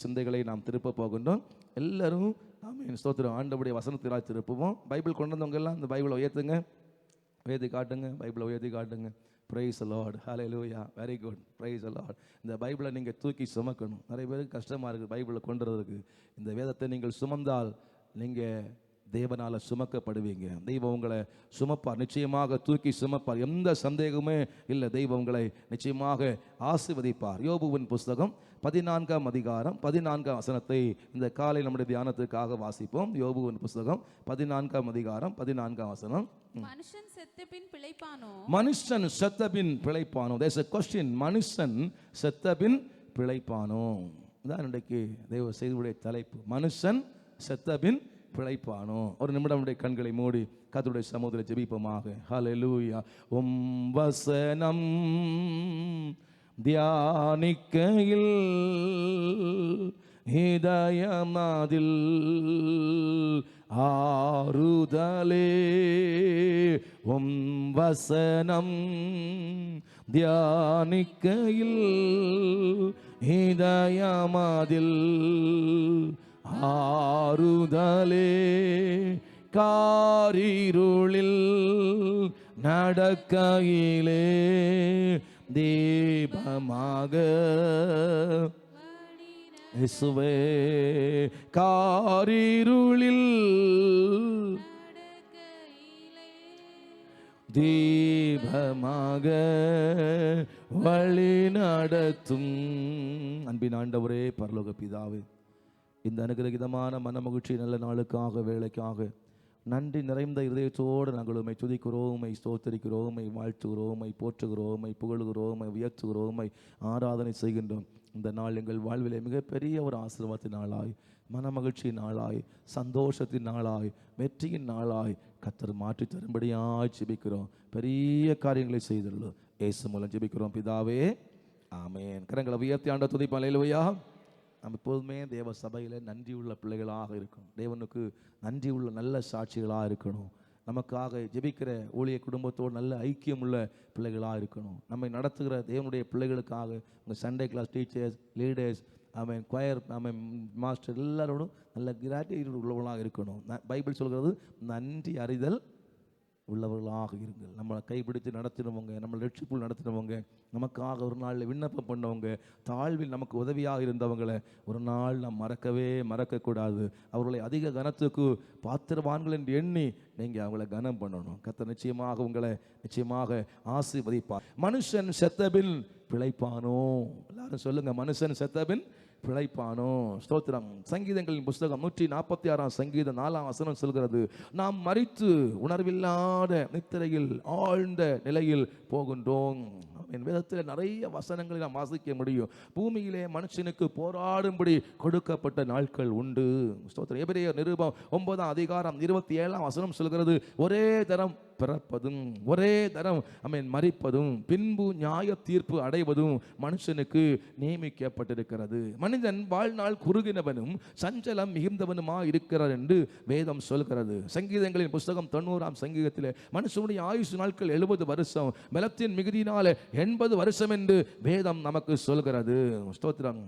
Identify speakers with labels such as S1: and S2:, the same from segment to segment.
S1: சிந்தைகளை நாம் திருப்ப போகின்றோம். எல்லாரும் ஆமென் ஸ்தோத்திரம். ஆண்டவருடைய வசனத்தினால் திருப்புவோம். பைபிள் கொண்டு வந்தவங்க எல்லாம் இந்த பைபிளை உயர்த்துங்க, உயர்த்தி காட்டுங்க, பைபிளை உயர்த்தி காட்டுங்க. Price the lord, hallelujah, very good, price the Lord. இந்த பைபிளை நீங்கள் தூக்கி சுமக்கணும். நிறைய பேருக்கு கஷ்டமாக இருக்குது பைபிளை கொண்டு வரதுக்கு. இந்த வேதத்தை நீங்கள் சுமந்தால் நீங்கள் தேவனால் சுமக்கப்படுவீங்க. தெய்வம் உங்களை சுமப்பார், நிச்சயமாக தூக்கி சுமப்பார், எந்த சந்தேகமே இல்லை. தெய்வம் உங்களை நிச்சயமாக ஆசீர்வதிப்பார். யோபுவின் புஸ்தகம் 14ஆம் அதிகாரம் 14ஆம் வசனத்தை இந்த காலை நம்முடைய தியானத்துக்காக வாசிப்போம். யோபுவின் புஸ்தகம் 14ஆம் அதிகாரம் 14ஆம் வசனம்.
S2: மனுஷன் செத்த பின் பிழைப்பானோ?
S1: மனுஷன் செத்த பின் பிழைப்பானோ? There's a question. மனுஷன் செத்த பின் பிழைப்பானோ? இதான் இன்றைக்கு தேவ செய்தியுடைய தலைப்பு. மனுஷன் செத்த பின் பிழைப்பானோ? ஒரு நிமிடம் நம்முடைய கண்களை மூடி கர்த்தருடைய சமூகத்தில் ஜெபிப்போமாக. ஹல்லேலூயா. உம் வசனம் தியானிக்கையில் இதயமதில் ஆறுதலே. உம் வசனம் தியானிக்கையில் இதயமதில் ஆறுதலே. காரிருளில் நடக்கையிலே தீபமாக இயேசுவே. காரிருளில் தீபமாக வழி நடத்தும் அன்பின் ஆண்டவரே, பரலோக பிதாவே, இந்த அனுகிரகிதமான மனமகிழ்ச்சி நல்ல நாளுக்காக வேலைக்காக நன்றி நிறைந்த இதயத்தோடு நாங்கள் உம்மை துதிக்கிறோம், உம்மை ஸ்தோத்திரிக்கிறோம், உம்மை வாழ்த்துகிறோம், உம்மை போற்றுகிறோம், உம்மை புகழுகிறோம், உம்மை உயர்த்துகிறோம், உம்மை ஆராதனை செய்கின்றோம். இந்த நாள் எங்கள் வாழ்விலே மிகப்பெரிய ஒரு ஆசீர்வாதத்தின் நாளாய், மனமகிழ்ச்சியின் நாளாய், சந்தோஷத்தின் நாளாய், வெற்றியின் நாளாய் கர்த்தர் மாற்றி தரும்படியாய் ஜெபிக்கிறோம். பெரிய காரியங்களை செய்துள்ளோம். இயேசு மூலம் ஜெபிக்கிறோம் பிதாவே, ஆமென். கரங்களை உயர்த்தி ஆண்டவரை துதிப்போம். அல்லேலூயா. நம்ம எப்போதுமே தேவ சபையில் நன்றியுள்ள பிள்ளைகளாக இருக்கணும். தேவனுக்கு நன்றியுள்ள நல்ல சாட்சிகளாக இருக்கணும். நமக்காக ஜெபிக்கிற ஊழிய குடும்பத்தோடு நல்ல ஐக்கியம் உள்ள பிள்ளைகளாக இருக்கணும். நம்மை நடத்துகிற தேவனுடைய பிள்ளைகளுக்காக உங்கள் சண்டே கிளாஸ் டீச்சர்ஸ், லீடர்ஸ், அவன் கொயர், அவன் மாஸ்டர் எல்லாரோடும் நல்ல கிராட்டிடியூட் உள்ளவர்களாக இருக்கணும். பைபிள் சொல்கிறது நன்றி அறிதல் உள்ளவர்களாக இருங்கள். நம்மளை கைப்பிடித்து நடத்தினவங்க, நம்மளை ரட்சிப்புள் நடத்தினவங்க, நமக்காக ஒரு நாளில் விண்ணப்பம் பண்ணவங்க, தாழ்வில் நமக்கு உதவியாக இருந்தவங்களை ஒரு நாள் நாம் மறக்கக்கூடாது. அவர்களை அதிக கனத்துக்கு பாத்திரவான்கள் என்று எண்ணி நீங்கள் அவங்கள கனம் பண்ணணும். கர்த்தர் நிச்சயமாக உங்களை நிச்சயமாக ஆசீர்வதிப்பார். மனுஷன் செத்தபின் பிழைப்பானோ? எல்லாரும் சொல்லுங்க, மனுஷன் செத்தபின் பிழைப்பானோ? ஸ்தோத்திரம். சங்கீதங்களின் புஸ்தகம் 146ஆம் சங்கீதம் 4ஆம் வசனம் சொல்கிறது, நாம் மரித்து உணர்வில்லாத நித்திரையில் ஆழ்ந்த நிலையில் போகின்றோம். என் வேதத்தில் நிறைய வசனங்களை நாம் வாசிக்க முடியும். பூமியிலே மனுஷனுக்கு போராடும்படி கொடுக்கப்பட்ட நாட்கள் உண்டு. ஸ்தோத்திரம். எபிரேயர் நிருபம் 9ஆம் அதிகாரம் 27ஆம் வசனம் சொல்கிறது, ஒரே தரம் பிறப்பதும் ஒரே தரம் மரிப்பதும் பின்பு நியாய தீர்ப்பு அடைவதும் மனுஷனுக்கு நியமிக்கப்பட்டிருக்கிறது. மனிதன் வாழ்நாள் குறுகினவனும் சஞ்சலம் மிகுந்தவனுமாக இருக்கிறார் என்று வேதம் சொல்கிறது. சங்கீதங்களின் புஸ்தகம் 90ஆம் சங்கீதத்தில் மனுஷனுடைய ஆயுசு நாட்கள் 70 வருஷம், பலத்தின் மிகுதியினால 80 வருஷம் என்று வேதம் நமக்கு சொல்கிறது. ஸ்தோத்திரம்.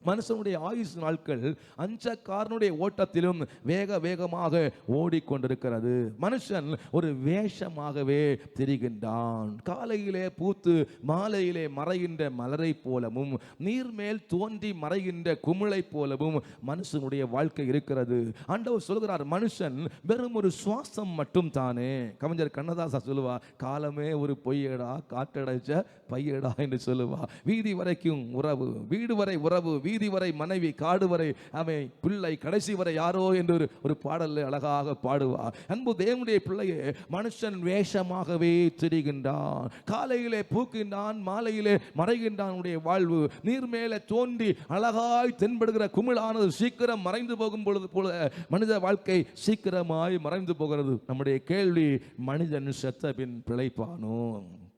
S1: மனுஷனுடைய ஆயுசு நாட்கள் அஞ்சக்காரனுடைய ஓட்டத்திலும் வேகமாக ஓடிக்கொண்டிருக்கிறது. மனுஷன் ஒரு வேஷமாகவே திரிகின்றான். காலையிலே பூத்து மாலையிலே மறைகின்ற மலரை போலவும் நீர்மேல் தோன்றி மறைகின்ற குமிழை போலவும் மனுஷனுடைய வாழ்க்கை இருக்கிறது. ஆண்டவர் சொல்கிறார், மனுஷன் வெறும் ஒரு சுவாசம் மட்டும் தானே. கவிஞர் கண்ணதாசா சொல்லுவா, காலமே ஒரு பொய்யடா, காற்றடைச்ச பையடா என்று சொல்லுவா. வீதி வரைக்கும் உறவு, வீடு வரை உறவு, வீதி வரை மனைவி, காடு வரை அவன் பிள்ளை, கடைசி வரை யாரோ என்று ஒரு பாடல்ல அழகாக பாடுவார். அன்பு தேவனுடைய பிள்ளையே, மனுஷன் வேஷமாகவே திரிகின்றான். காலையிலே பூக்கின்றான், மாலையிலே மறைகின்றான். வாழ்வு நீர் மேலே தோன்றி அழகாய் தென்படுகிற குமிழானது சீக்கிரம் மறைந்து போகும் பொழுது போல மனித வாழ்க்கை சீக்கிரமாய் மறைந்து போகிறது. நம்முடைய கேள்வி, மனிதன் செத்த பின் பிழைப்பானோ?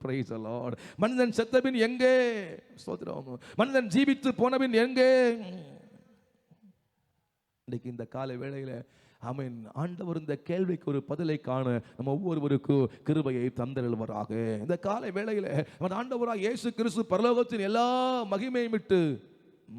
S1: Praise the Lord. மனிதன் செத்தபின் எங்கே? ஸ்தோத்திரம். மனிதன் ஜீவித்து போனபின் எங்கே? இன்னைக்கு இந்த காலை வேளையில ஆமென், ஆண்டவர் இந்த கேள்விக்கு ஒரு பதிலை காண நம்ம ஒவ்வொருவருக்கும் கிருபையை தந்தருள்வாராக. இந்த காலை வேளையில ஆண்டவராக இயேசு கிறிஸ்து பரலோகத்தின் எல்லா மகிமையும் விட்டு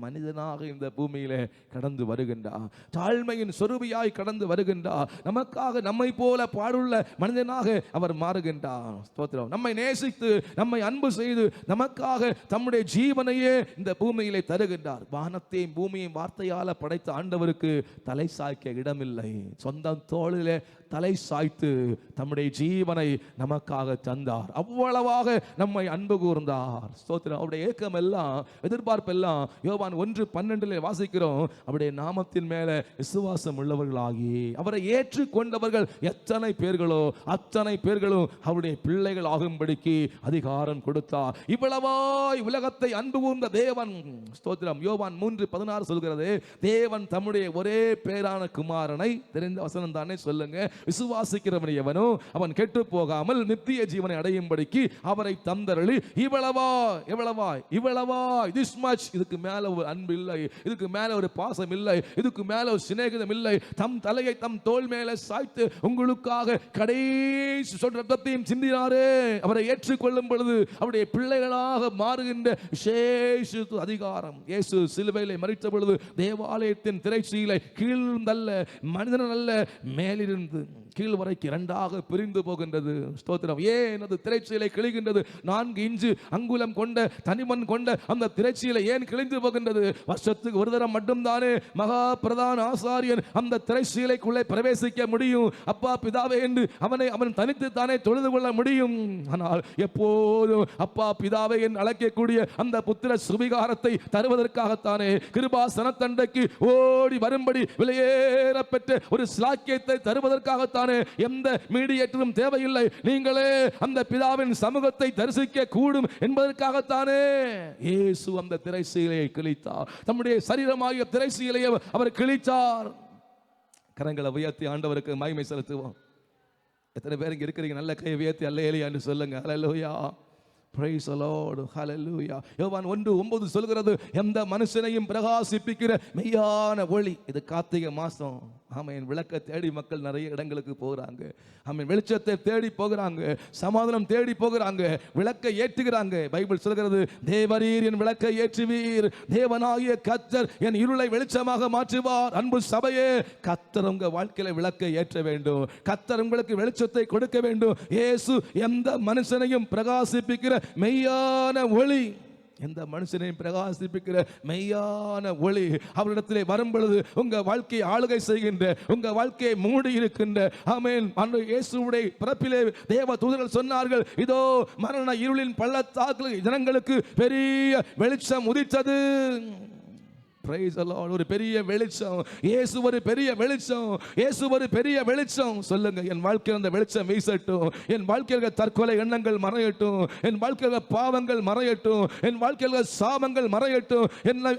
S1: மனிதனாக இந்த பூமியிலே கடந்து வருகின்றார். தாழ்மையின் சொருபியாய் கடந்து வருகின்றார். நமக்காக நம்மை போல பாடுள்ள மனிதனாக அவர் மாறுகின்றார். ஸ்தோத்திரம். நம்மை நேசித்து நம்மை அன்பு செய்து நமக்காக தம்முடைய ஜீவனையே இந்த பூமியிலே தருகின்றார். வானத்தையும் பூமியையும் வார்த்தையால படைத்த ஆண்டவருக்கு தலை சாய்க்க இடமில்லை. சொந்த தோளிலே தலை சாய்த்து தம்முடைய ஜீவனை நமக்காக தந்தார். அவ்வளவாக நம்மை அன்பு கூர்ந்தார். ஸ்தோத்திரம். அவருடைய ஏக்கம் எல்லாம், எதிர்பார்ப்பு எல்லாம் யோவான் 1:12 வாசிக்கிறோம். அவருடைய நாமத்தின் மேல விசுவாசம் உள்ளவர்களாகி அவரை ஏற்றுக்கொண்டவர்கள் எத்தனை பேர்களோ அத்தனை பேர்களும் அவருடைய பிள்ளைகள் ஆகும்படிக்கு அதிகாரம் கொடுத்தார். இவ்வளவாய் உலகத்தை அன்பு கூர்ந்த தேவன். ஸ்தோத்திரம். யோவான் 3:16 சொல்கிறது, தேவன் தம்முடைய ஒரே பேரான குமாரனை, தெரிந்த வசனம் தானே, சொல்லுங்க, விசுவாசிக்கிறவன் எவனோ அவன் கெட்டு போகாமல் நித்திய ஜீவனை அடையும்படிக்கு அவரை தந்தருளி இவ்வளவாய் this much, இதுக்கு மேல ஒரு அன்பு இல்லை, இதுக்கு மேல ஒரு பாசம் இல்லை, இதுக்கு மேல ஒரு சிநேகிதம் இல்லை. தம் தலையை தம் தோள் மேல சாய்த்து உங்களுக்காக கடைசி சொல் ரத்தத்தையும் சிந்தினாரே. அவரை ஏற்றுக்கொள்ளும் பொழுது அவருடைய பிள்ளைகளாக மாறுகின்ற விசேஷ அதிகாரம். இயேசு சிலுவையிலே மரித்த பொழுது தேவாலயத்தின் திரைச்சீலை கீழ்ந்தல்ல, மனிதன் அல்ல, மேலிருந்து கீழ் வரைக்கும் இரண்டாக பிரிந்து போகின்றது. ஸ்தோத்திரம். ஏன் அது திரைச்சீலை கிழிகின்றது? 4 இன்ச்சு அங்குலம் கொண்ட தனிமண் கொண்ட அந்த திரைச்சீலை ஏன் கிழிந்து போகின்றது? வருஷத்துக்கு ஒரு தரம் மட்டும்தானே மகா பிரதான ஆசாரியன் அந்த திரைச்சீலைக்குள்ளே பிரவேசிக்க முடியும். அப்பா பிதாவே என்று அவன் தனித்து தானே தொழுது கொள்ள முடியும். ஆனால் எப்போதும் அப்பா பிதாவே என்று அழைக்கக்கூடிய அந்த புத்திர சுவிகாரத்தை தருவதற்காகத்தானே, கிருபாசனத்தண்டைக்கு ஓடி வரும்படி விலையேற பெற்ற ஒரு ஸ்லாக்கியத்தை தருவதற்காகத்தானே. எந்த மீடியேட்டரும் தேவையில்லை, நீங்களே அந்த பிதாவின் சமூகத்தை தரிசிக்க கூடும் என்பதற்காகத்தானே இயேசு அந்த திரைச்சீலையை கிழித்தார். தம்முடைய சரீரமாகிய திரைச்சீலையை அவர் கிழித்தார். கரங்களை உயர்த்தி ஆண்டவருக்கு மகிமை செலுத்துவோம். எத்தனை பேர் இங்க இருக்கிறீங்க? நல்ல கை உயர்த்தி அல்லேலூயா என்று சொல்லுங்க. அல்லேலூயா. Praise the Lord. Hallelujah. யோவான் 1:9 சொல்கிறது, எந்த மனுஷனையும் பிரகாசிப்பிக்கிற மெய்யான ஒளி. இது கார்த்திகை மாசம். ஆமென். விளக்க தேடி மக்கள் நிறைய இடங்களுக்கு போகிறாங்க. ஆமென். வெளிச்சத்தை தேடி போகிறாங்க, சமாதானம் தேடி போகிறாங்க, விளக்கை ஏற்றுகிறாங்க. பைபிள் சொல்கிறது, தேவரீர் என் விளக்கை ஏற்றுவீர், தேவனாகிய கர்த்தர் என் இருளை வெளிச்சமாக மாற்றுவார். அன்பு சபையே, கர்த்தர் உங்க வாழ்க்கையில விளக்கை ஏற்ற வேண்டும். கர்த்தர் உங்களுக்கு வெளிச்சத்தை கொடுக்க வேண்டும். இயேசு எந்த மனுஷனையும் பிரகாசிப்பிக்கிற மெய்யான ஒளி, எந்த மனுஷனையும் பிரகாசிப்பிக்கிற மெய்யான ஒளி அவரிடத்திலே வரும் பொழுது உங்க வாழ்க்கையை ஆளுகை செய்கின்ற, உங்க வாழ்க்கையை மூடி இருக்கின்ற, ஆமென், இயேசுவுடைய பிறப்பிலே தேவ தூதர்கள் சொன்னார்கள், இதோ மரண இருளின் பள்ளத்தாக்கில் ஜனங்களுக்கு பெரிய வெளிச்சம் உதித்தது. Praise the Lord. ஒரு பெரிய வெளிச்சம். இயேசு ஒரு பெரிய வெளிச்சம். இயேசு ஒரு பெரிய வெளிச்சம். சொல்லுங்க, என் வாழ்க்கையில் அந்த வெளிச்சம் வீசட்டும். என் வாழ்க்கையில் தற்கொலை எண்ணங்கள் மறையட்டும். என் வாழ்க்கையில் பாவங்கள் மறையட்டும். என் வாழ்க்கையில் சாபங்கள் மறையட்டும். என்னை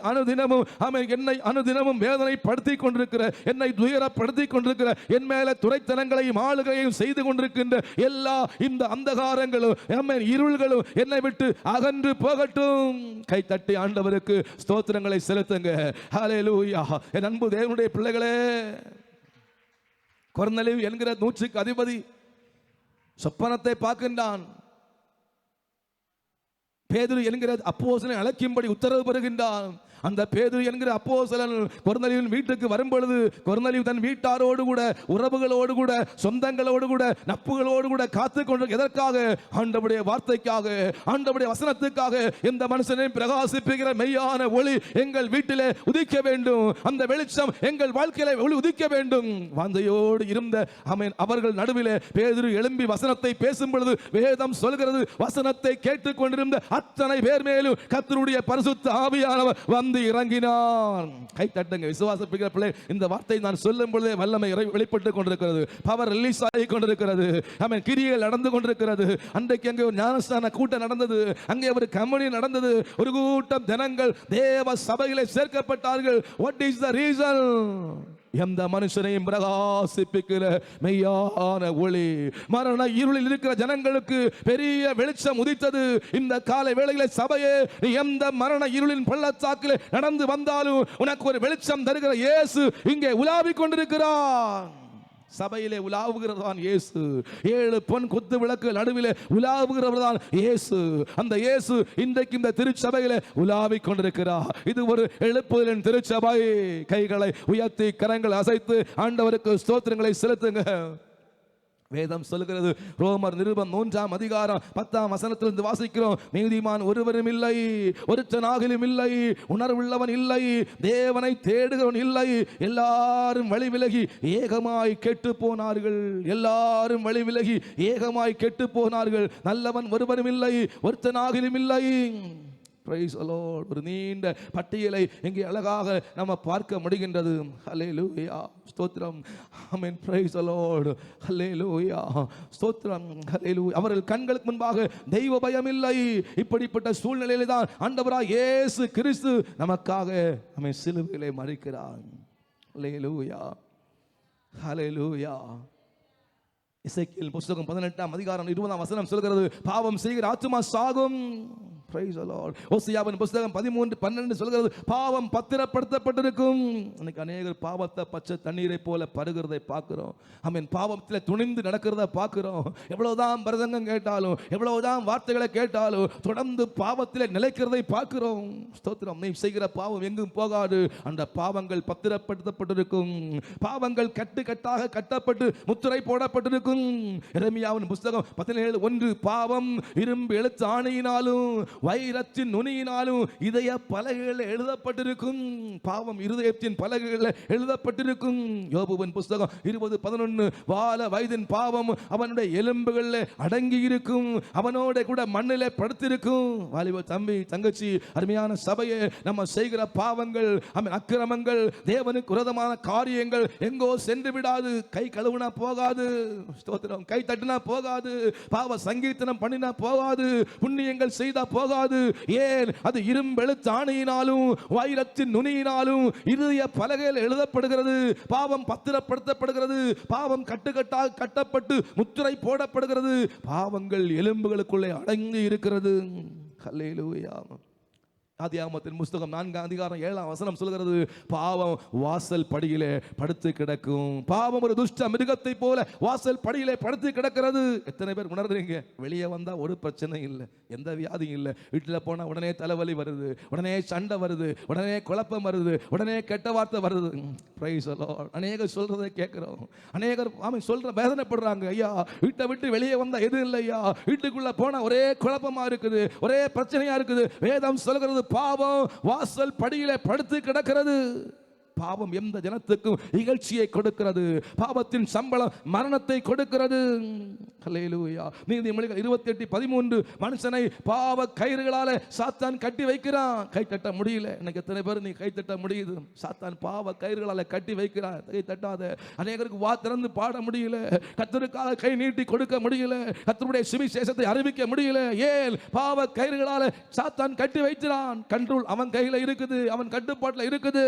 S1: அனுதினமும் வேதனைப்படுத்தி கொண்டிருக்கிற, என்னை துயரப்படுத்தி கொண்டிருக்கிற, என் மேல துரைத்தனங்களையும் ஆளுகையும் செய்து கொண்டிருக்கின்ற எல்லா இந்த அந்தகாரங்களும் இருள்களும் என்னை விட்டு அகன்று போகட்டும். கை தட்டி ஆண்டவருக்கு ஸ்தோத்திரங்களை செலுத்துங்க. ஹல்லேலூயா. என் அன்பு தேவனுடைய பிள்ளைகளே, கொர்நேலியு என்கிற 100க்கு அதிபதி சொப்பனத்தை பார்க்கின்றான். பேதுரு என்கிற அப்போஸ்தலனை அழைக்கும்படி உத்தரவு பெறுகின்றான். அந்த பேதுரு என்கிற அப்போஸ்தலன் கொர்நேலியுவின் வீட்டுக்கு வரும்பொழுது, கொர்நேலியு தன் வீட்டாரோடு கூட, உறவுகளோடு கூட, சொந்தங்களோடு கூட, நட்புகளோடு கூட காத்து கொண்டு, எதற்காக? ஆண்டவருடைய வார்த்தைக்காக, ஆண்டவருடைய வசனத்துக்காக. எந்த மனுஷனையும் பிரகாசிப்பிக்கிற மெய்யான ஒளி எங்கள் வீட்டிலே உதிக்க வேண்டும். அந்த வெளிச்சம் எங்கள் வாழ்க்கையிலே ஒளி உதிக்க வேண்டும். வாஞ்சையோடு இருந்த அவர்கள் நடுவிலே பேதுரு எழும்பி வசனத்தை பேசும் பொழுது வேதம் சொல்கிறது, வசனத்தை கேட்டுக் கொண்டிருந்த அத்தனை பேர் மேலும் கர்த்தருடைய பரிசுத்த ஆவியானவர் வந்து இறங்கினார். கை தட்டுங்க விசுவாசப்பிக்கிற பிள்ளை. இந்த வார்த்தை நான் சொல்லும் பொழுதே வல்லமை வெளிப்பட்டு கொண்டிருக்கிறது. பவர் ரிலீஸ் ஆகி கொண்டிருக்கிறது. ஆமென். கிரியைகள் நடந்து கொண்டிருக்கிறது. அன்றைக்கு அங்கே ஒரு ஞானஸ்தான கூட்டம் நடந்தது. அங்கே ஒரு கம்பெனி நடந்தது. ஒரு கூட்டம் ஜனங்கள் தேவ சபையிலே சேர்க்கப்பட்டார்கள். What is the reason? எந்த மனுஷனையும் பிரகாசிப்பிக்கிற மெய்யான ஒளி. மரண இருளில் இருக்கிற ஜனங்களுக்கு பெரிய வெளிச்சம் உதித்தது. இந்த காலை வேளையிலே சபையே, நீ எந்த மரண இருளின் பள்ளத்தாக்கிலே நடந்து வந்தாலும் உனக்கு ஒரு வெளிச்சம் தருகிற இயேசு இங்கே உலாவிக் கொண்டிருக்கிறார். சபையிலே உலாவுகிறவர் தான் இயேசு. 7 பொன் குத்து விளக்கு நடுவிலே உலாவுகிறவர் தான் இயேசு. அந்த இயேசு இன்றைக்கு இந்த திருச்சபையிலே உலாவிக் கொண்டிருக்கிறார். இது ஒரு எழுப்புதலின் திருச்சபை. கைகளை உயர்த்தி கரங்களை அசைத்து ஆண்டவருக்கு ஸ்தோத்திரங்களை செலுத்துங்க. வேதம் சொல்லுகிறது, ரோமர் நிருபம் 3ஆம் அதிகாரம் 10ஆம் வசனத்திலிருந்து வாசிக்கிறோம். நீதிமான் ஒருவரும் இல்லை, ஒருத்தனாகிலும் இல்லை, உணர்வுள்ளவன் இல்லை, தேவனை தேடுகிறவன் இல்லை, எல்லாரும் வழி விலகி ஏகமாய் கெட்டு போனார்கள். எல்லாரும் வழி விலகி ஏகமாய் கெட்டு போனார்கள். நல்லவன் ஒருவரும் இல்லை, ஒருத்தனாகிலும் இல்லை. Praise the Lord. ஒரு நீண்ட பட்டியலை இங்கே அழகாக நம்ம பார்க்க முடிகின்றது. ஹல்லேலூயா, ஸ்தோத்திரம். ஆமென். Praise the Lord. ஹல்லேலூயா, ஸ்தோத்திரம். ஹல்லேலூயா. அவர்கள் கண்களுக்கு முன்பாக தெய்வ பயம் இல்லை. இப்படிப்பட்ட சூழ்நிலையில தான் ஆண்டவராய் இயேசு கிறிஸ்து நமக்காக நம்மை சிலுவையிலே மரிக்கிறார். ஹல்லேலூயா, ஹல்லேலூயா. எசேக்கியேல் புத்தகம் 18ஆம் அதிகாரம் 20ஆம் வசனம் சொல்கிறது, பாவம் செய்கிற ஆத்துமா சாகும். Praise the Lord. ஓசியாவின் புத்தகம் 13:12 சொல்கிறது, பாவம் பத்திரப்படுத்தப்பட்டிருக்கும். இன்னைக்கு அநேகர் பாவத்தை பச்சை தண்ணீரை போல பருகிறதை பார்க்கிறோம். ஆமென். பாவத்தில் துணிந்து நடக்கிறத பார்க்கிறோம். எவ்வளவுதான் பிரசங்கம் கேட்டாலும், எவ்வளவுதான் வார்த்தைகளை கேட்டாலும் தொடர்ந்து பாவத்தில் நிலைக்கிறதை பார்க்கிறோம். ஸ்தோத்திரம். நீ செய்கிற பாவம் எங்கும் போகாது. அந்த பாவங்கள் பத்திரப்படுத்தப்பட்டிருக்கும். பாவங்கள் கட்டாக கட்டப்பட்டு முத்திரை போடப்பட்டிருக்கும். எரேமியாவின் புத்தகம் 17:1, பாவம் இரும்பு எழுத்து ஆணையினாலும் வைரத்தின் நுனியினாலும் இதய பலகைகள் எழுதப்பட்டிருக்கும். பாவம் இருதயத்தின் பலகைகள் எழுதப்பட்டிருக்கும். யோபுவின் புத்தகம் 20:11, வால வயதின் பாவம் அவனுடைய எலும்புகளில் அடங்கி இருக்கும், அவனோட கூட மண்ணிலே படுத்திருக்கும். வாலிப தம்பி தங்கச்சி, அருமையான சபையே, நம்ம செய்கிற பாவங்கள், அக்கிரமங்கள், தேவனுக்கு விரோதமான காரியங்கள் எங்கோ சென்று விடாது. கை கழுவுனா போகாது, ஸ்தோத்திரம், கை தட்டினா போகாது, பாவ சங்கீர்த்தனம் பண்ணினா போகாது, புண்ணியங்கள் செய்தா போகாது. ஏன்? அது இரும்பெழுத்து ஆணையினாலும் வைரத்தின் நுனியினாலும் இருதய பலகையில் எழுதப்படுகிறது. பாவம் பத்திரப்படுத்தப்படுகிறது. பாவம் கட்டுக்கட்டாக கட்டப்பட்டு முத்திரை போடப்படுகிறது. பாவங்கள் எலும்புகளுக்குள்ளே அடங்கி இருக்கிறது. ஹல்லேலூயா. ஆதியாகமத்தின் புத்தகம் 4ஆம் அதிகாரம் 7ஆம் வசனம் சொல்கிறது, பாவம் வாசல் படியிலே படுத்து கிடக்கும். பாவம் ஒரு துஷ்ட மிருகத்தை போல வாசல் படியிலே படுத்து கிடக்கிறது. எத்தனை பேர் உணர்றீங்க? வெளியே வந்தா ஒரு பிரச்சனை இல்லை, எந்த வியாதியும் இல்லை. வீட்டில் போனால் உடனே தலைவலி வருது, உடனே சண்டை வருது, உடனே குழப்பம் வருது, உடனே கெட்ட வார்த்தை வருது. Price the Lord. அநேகர் சொல்றதை கேட்கிறோம். அநேகர் சொல்ற வேதனைப்படுறாங்க. ஐயா, வீட்டை விட்டு வெளியே வந்தா எதுவும் இல்லை ஐயா, வீட்டுக்குள்ள போனா ஒரே குழப்பமா இருக்குது, ஒரே பிரச்சனையா இருக்குது. வேதம் சொல்கிறது, பாவம் வாசல் படியிலே படுத்து கிடக்கிறது. பாவம் எந்த ஜனத்துக்கும் இகழ்ச்சியை கொடுக்கிறது. பாவத்தின் சம்பளம் மரணத்தை கொடுக்கிறது. ஹல்லேலூயா. நீதிமொழிகள் 28:13, மனுஷனை பாவ கயிறுகளால சாத்தான் கட்டி வைக்கிறான். கை தட்ட முடியல. இன்னைக்கு எத்தனை பேர் நீ கை தட்ட முடியுது? சாத்தான் பாவ கயிறுகளால கட்டி வைக்கிறான். கை தட்டாத. அநேகருக்கு வா திறந்து பாட முடியல, கர்த்தருக்காக கை நீட்டி கொடுக்க முடியல, கர்த்தருடைய சுவிசேஷத்தை அறிவிக்க முடியல. ஏன்? பாவ கயிறுகளால சாத்தான் கட்டி வைக்கிறான். கண்ட்ரோல் அவன் கையில இருக்குது, அவன் கட்டுப்பாட்டில் இருக்குது.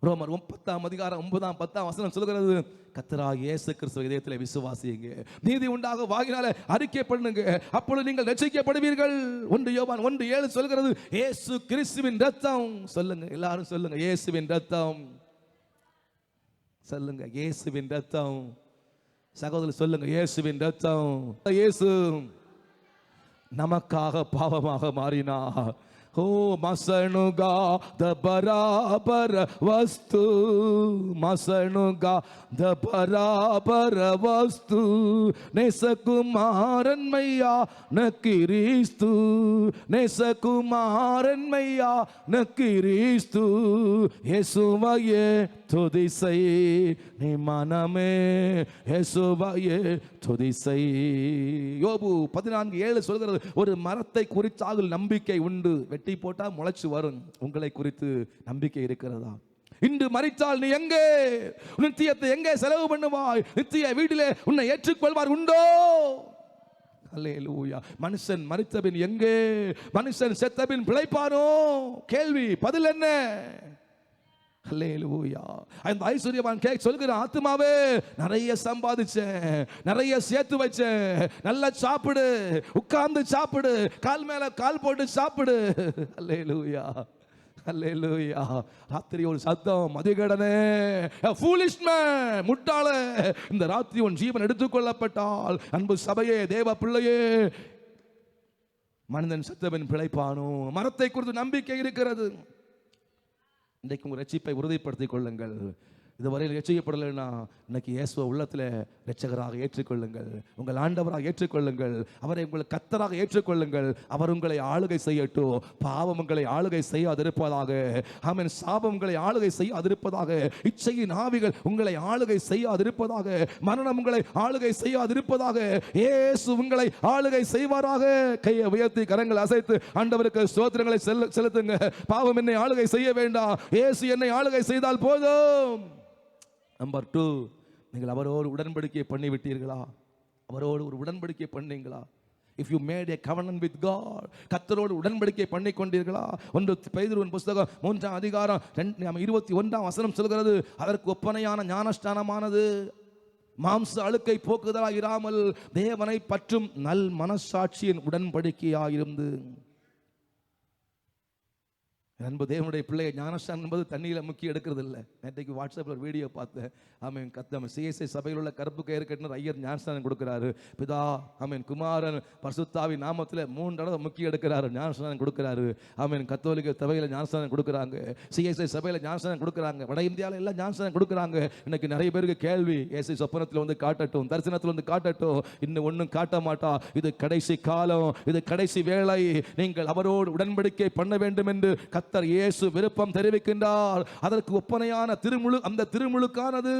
S1: ரோமர் 10ஆம் அதிகாரம் 9ஆம் 10ஆம் வசனம் சொல்கிறது, கர்த்தராகிய இயேசு கிறிஸ்துவின் இதயத்திலே விசுவாசியுங்க, நீதி உண்டாக வாயினாலே அறிக்கை பண்ணுங்க, அப்பொழுது நீங்கள் ரட்சிக்கப்படுவீர்கள். 1 யோவான் 1:7 சொல்கிறது, இயேசு கிறிஸ்துவின் இரத்தம். சொல்லுங்க, எல்லாரும் சொல்லுங்க, இயேசுவின் இரத்தம். சொல்லுங்க, இயேசுவின் இரத்தம். சகோதரர் சொல்லுங்க, இயேசுவின் இரத்தம். இயேசு நமக்காக பாவமாக மாறினார். हो मसणुगा द बराबर वस्तु, मसणुगा द बराबर वस्तु, नेसकुमारन मैया न क्रिस्तु, नेसकुमारन मैया न क्रिस्तु, येसुवाये तुदी सई नि मनमे, येसुवाये तुदी सई. யோபு 14:7 சொல்கிறது, ஒரு மரத்தை குறித்தாக நம்பிக்கை உண்டு, வெட்டி போட்டா முளைச்சு வரும். உங்களை குறித்து நம்பிக்கை இருக்கிறதா? இன்று மரித்தால் நீ எங்கே? நித்தியத்தை எங்கே செலவு பண்ணுவாய்? நித்திய வீட்டிலே உன்னை ஏற்றுக்கொள்வார் உண்டோ? அல்லேலூயா. மனுஷன் மரித்தபின் எங்கே? மனுஷன் செத்தபின் பிழைப்பானோ? கேள்வி, பதில் என்ன? அல்லேலூயா. அந்த ஐஸ்வர்யவான் சொல்கிற, ஆத்துமாவே நிறைய சம்பாதிச்சேன், நிறைய சேர்த்து வச்சேன், நல்லா சாப்பிடு, உட்கார்ந்து சாப்பிடு, கால் மேல கால் போட்டு சாப்பிடு. அல்லேலூயா. அல்லேலூயா. ராத்திரி ஒரு சத்தம், மதிகடனே, foolish man, முட்டாளே, இந்த ராத்திரி உன் ஜீவன் எடுத்துக்கொள்ளப்பட்டால், அன்பு சபையே, தேவ பிள்ளையே, மனிதன் செத்தவன் பிழைப்பானோ? மரத்தை குறித்து நம்பிக்கை இருக்கிறது. இன்றைக்கு உங்கள் ரட்சிப்பை உறுதிப்படுத்திக் கொள்ளுங்கள். இதுவரையில் ரட்சிக்கப்படலைன்னா இன்னைக்கு இயேசுவை உள்ளத்தில் இரட்சகராக ஏற்றுக்கொள்ளுங்கள். உங்கள் ஆண்டவராக ஏற்றுக்கொள்ளுங்கள். அவரை உங்கள் கர்த்தராக ஏற்றுக்கொள்ளுங்கள். அவர் உங்களை ஆளுகை செய்யட்டும். பாவம் உங்களை ஆளுகை செய்யாதிருப்பதாக. ஆமென். சாபம் உங்களை ஆளுகை செய்யாதிருப்பதாக. இச்சையின் ஆவிகள் உங்களை ஆளுகை செய்யாதிருப்பதாக. மரணம் உங்களை ஆளுகை செய்யாதிருப்பதாக. இயேசு உங்களை ஆளுகை செய்வாராக. கையை உயர்த்தி கரங்களை அசைத்து ஆண்டவருக்கு ஸ்தோத்திரங்களை செலுத்துங்க. பாவம் என்னை ஆளுகை செய்ய வேண்டாம், இயேசு என்னை ஆளுகை செய்தால் போதும். நம்பர் 2, நீங்கள் அவரோடு உடன்படிக்கை பண்ணி விட்டீர்களா? அவரோடு ஒரு உடன்படிக்கை பண்ணீங்களா? If you made a covenant with God, கர்த்தரோடு உடன்படிக்கை பண்ணி கொண்டீர்களா? 1 பேதுருவின் புஸ்தகம் 3ஆம் அதிகாரம் 21ஆம் வசனம் சொல்கிறது, அதற்கு ஒப்பனையான ஞானஸ்நானமானது மாம்ச அழுக்கை போக்குதலாக இராமல் தேவனை பற்றும் நல் மனசாட்சியின் உடன்படிக்கையாயிருந்து. அன்பு தேவனுடைய பிள்ளையை, ஞானஸ்நானம் என்பது தண்ணியில் முக்கி எடுக்கிறது இல்லை. நேற்றைக்கு வாட்ஸ்அப்பில் ஒரு வீடியோ பார்த்தேன். ஆமீன். சிஎஸ்ஐ சபையில் உள்ள கருப்பு கயிறு கட்டினர் ஐயர் ஞானஸ்நானம் கொடுக்கிறாரு. பிதா, ஆமீன், குமாரன், பரிசுத்தாவின் நாமத்தில் 3 தடவை முக்கி எடுக்கிறாரு, ஞானஸ்நானம் கொடுக்கிறாரு. ஆமீன். கத்தோலிக்க சபையில் ஞானஸ்நானம் கொடுக்குறாங்க, சிஎஸ்ஐ சபையில் ஞானஸ்நானம் கொடுக்குறாங்க, வட இந்தியாவில் எல்லாம் ஞானஸ்நானம் கொடுக்குறாங்க. இன்னைக்கு நிறைய பேருக்கு கேள்வி, ஏசை சொப்பனத்தில் வந்து காட்டட்டும், தரிசனத்தில் வந்து காட்டட்டும், இன்னும் ஒன்றும் காட்ட மாட்டா. இது கடைசி காலம், இது கடைசி வேளை. நீங்கள் அவரோடு உடன்படிக்கை பண்ண வேண்டும் என்று கர்த்தர் இயேசு விருப்பம் தெரிவிக்கின்றார். அதற்கு ஒப்பனையான அந்த திருமுழுக்கானது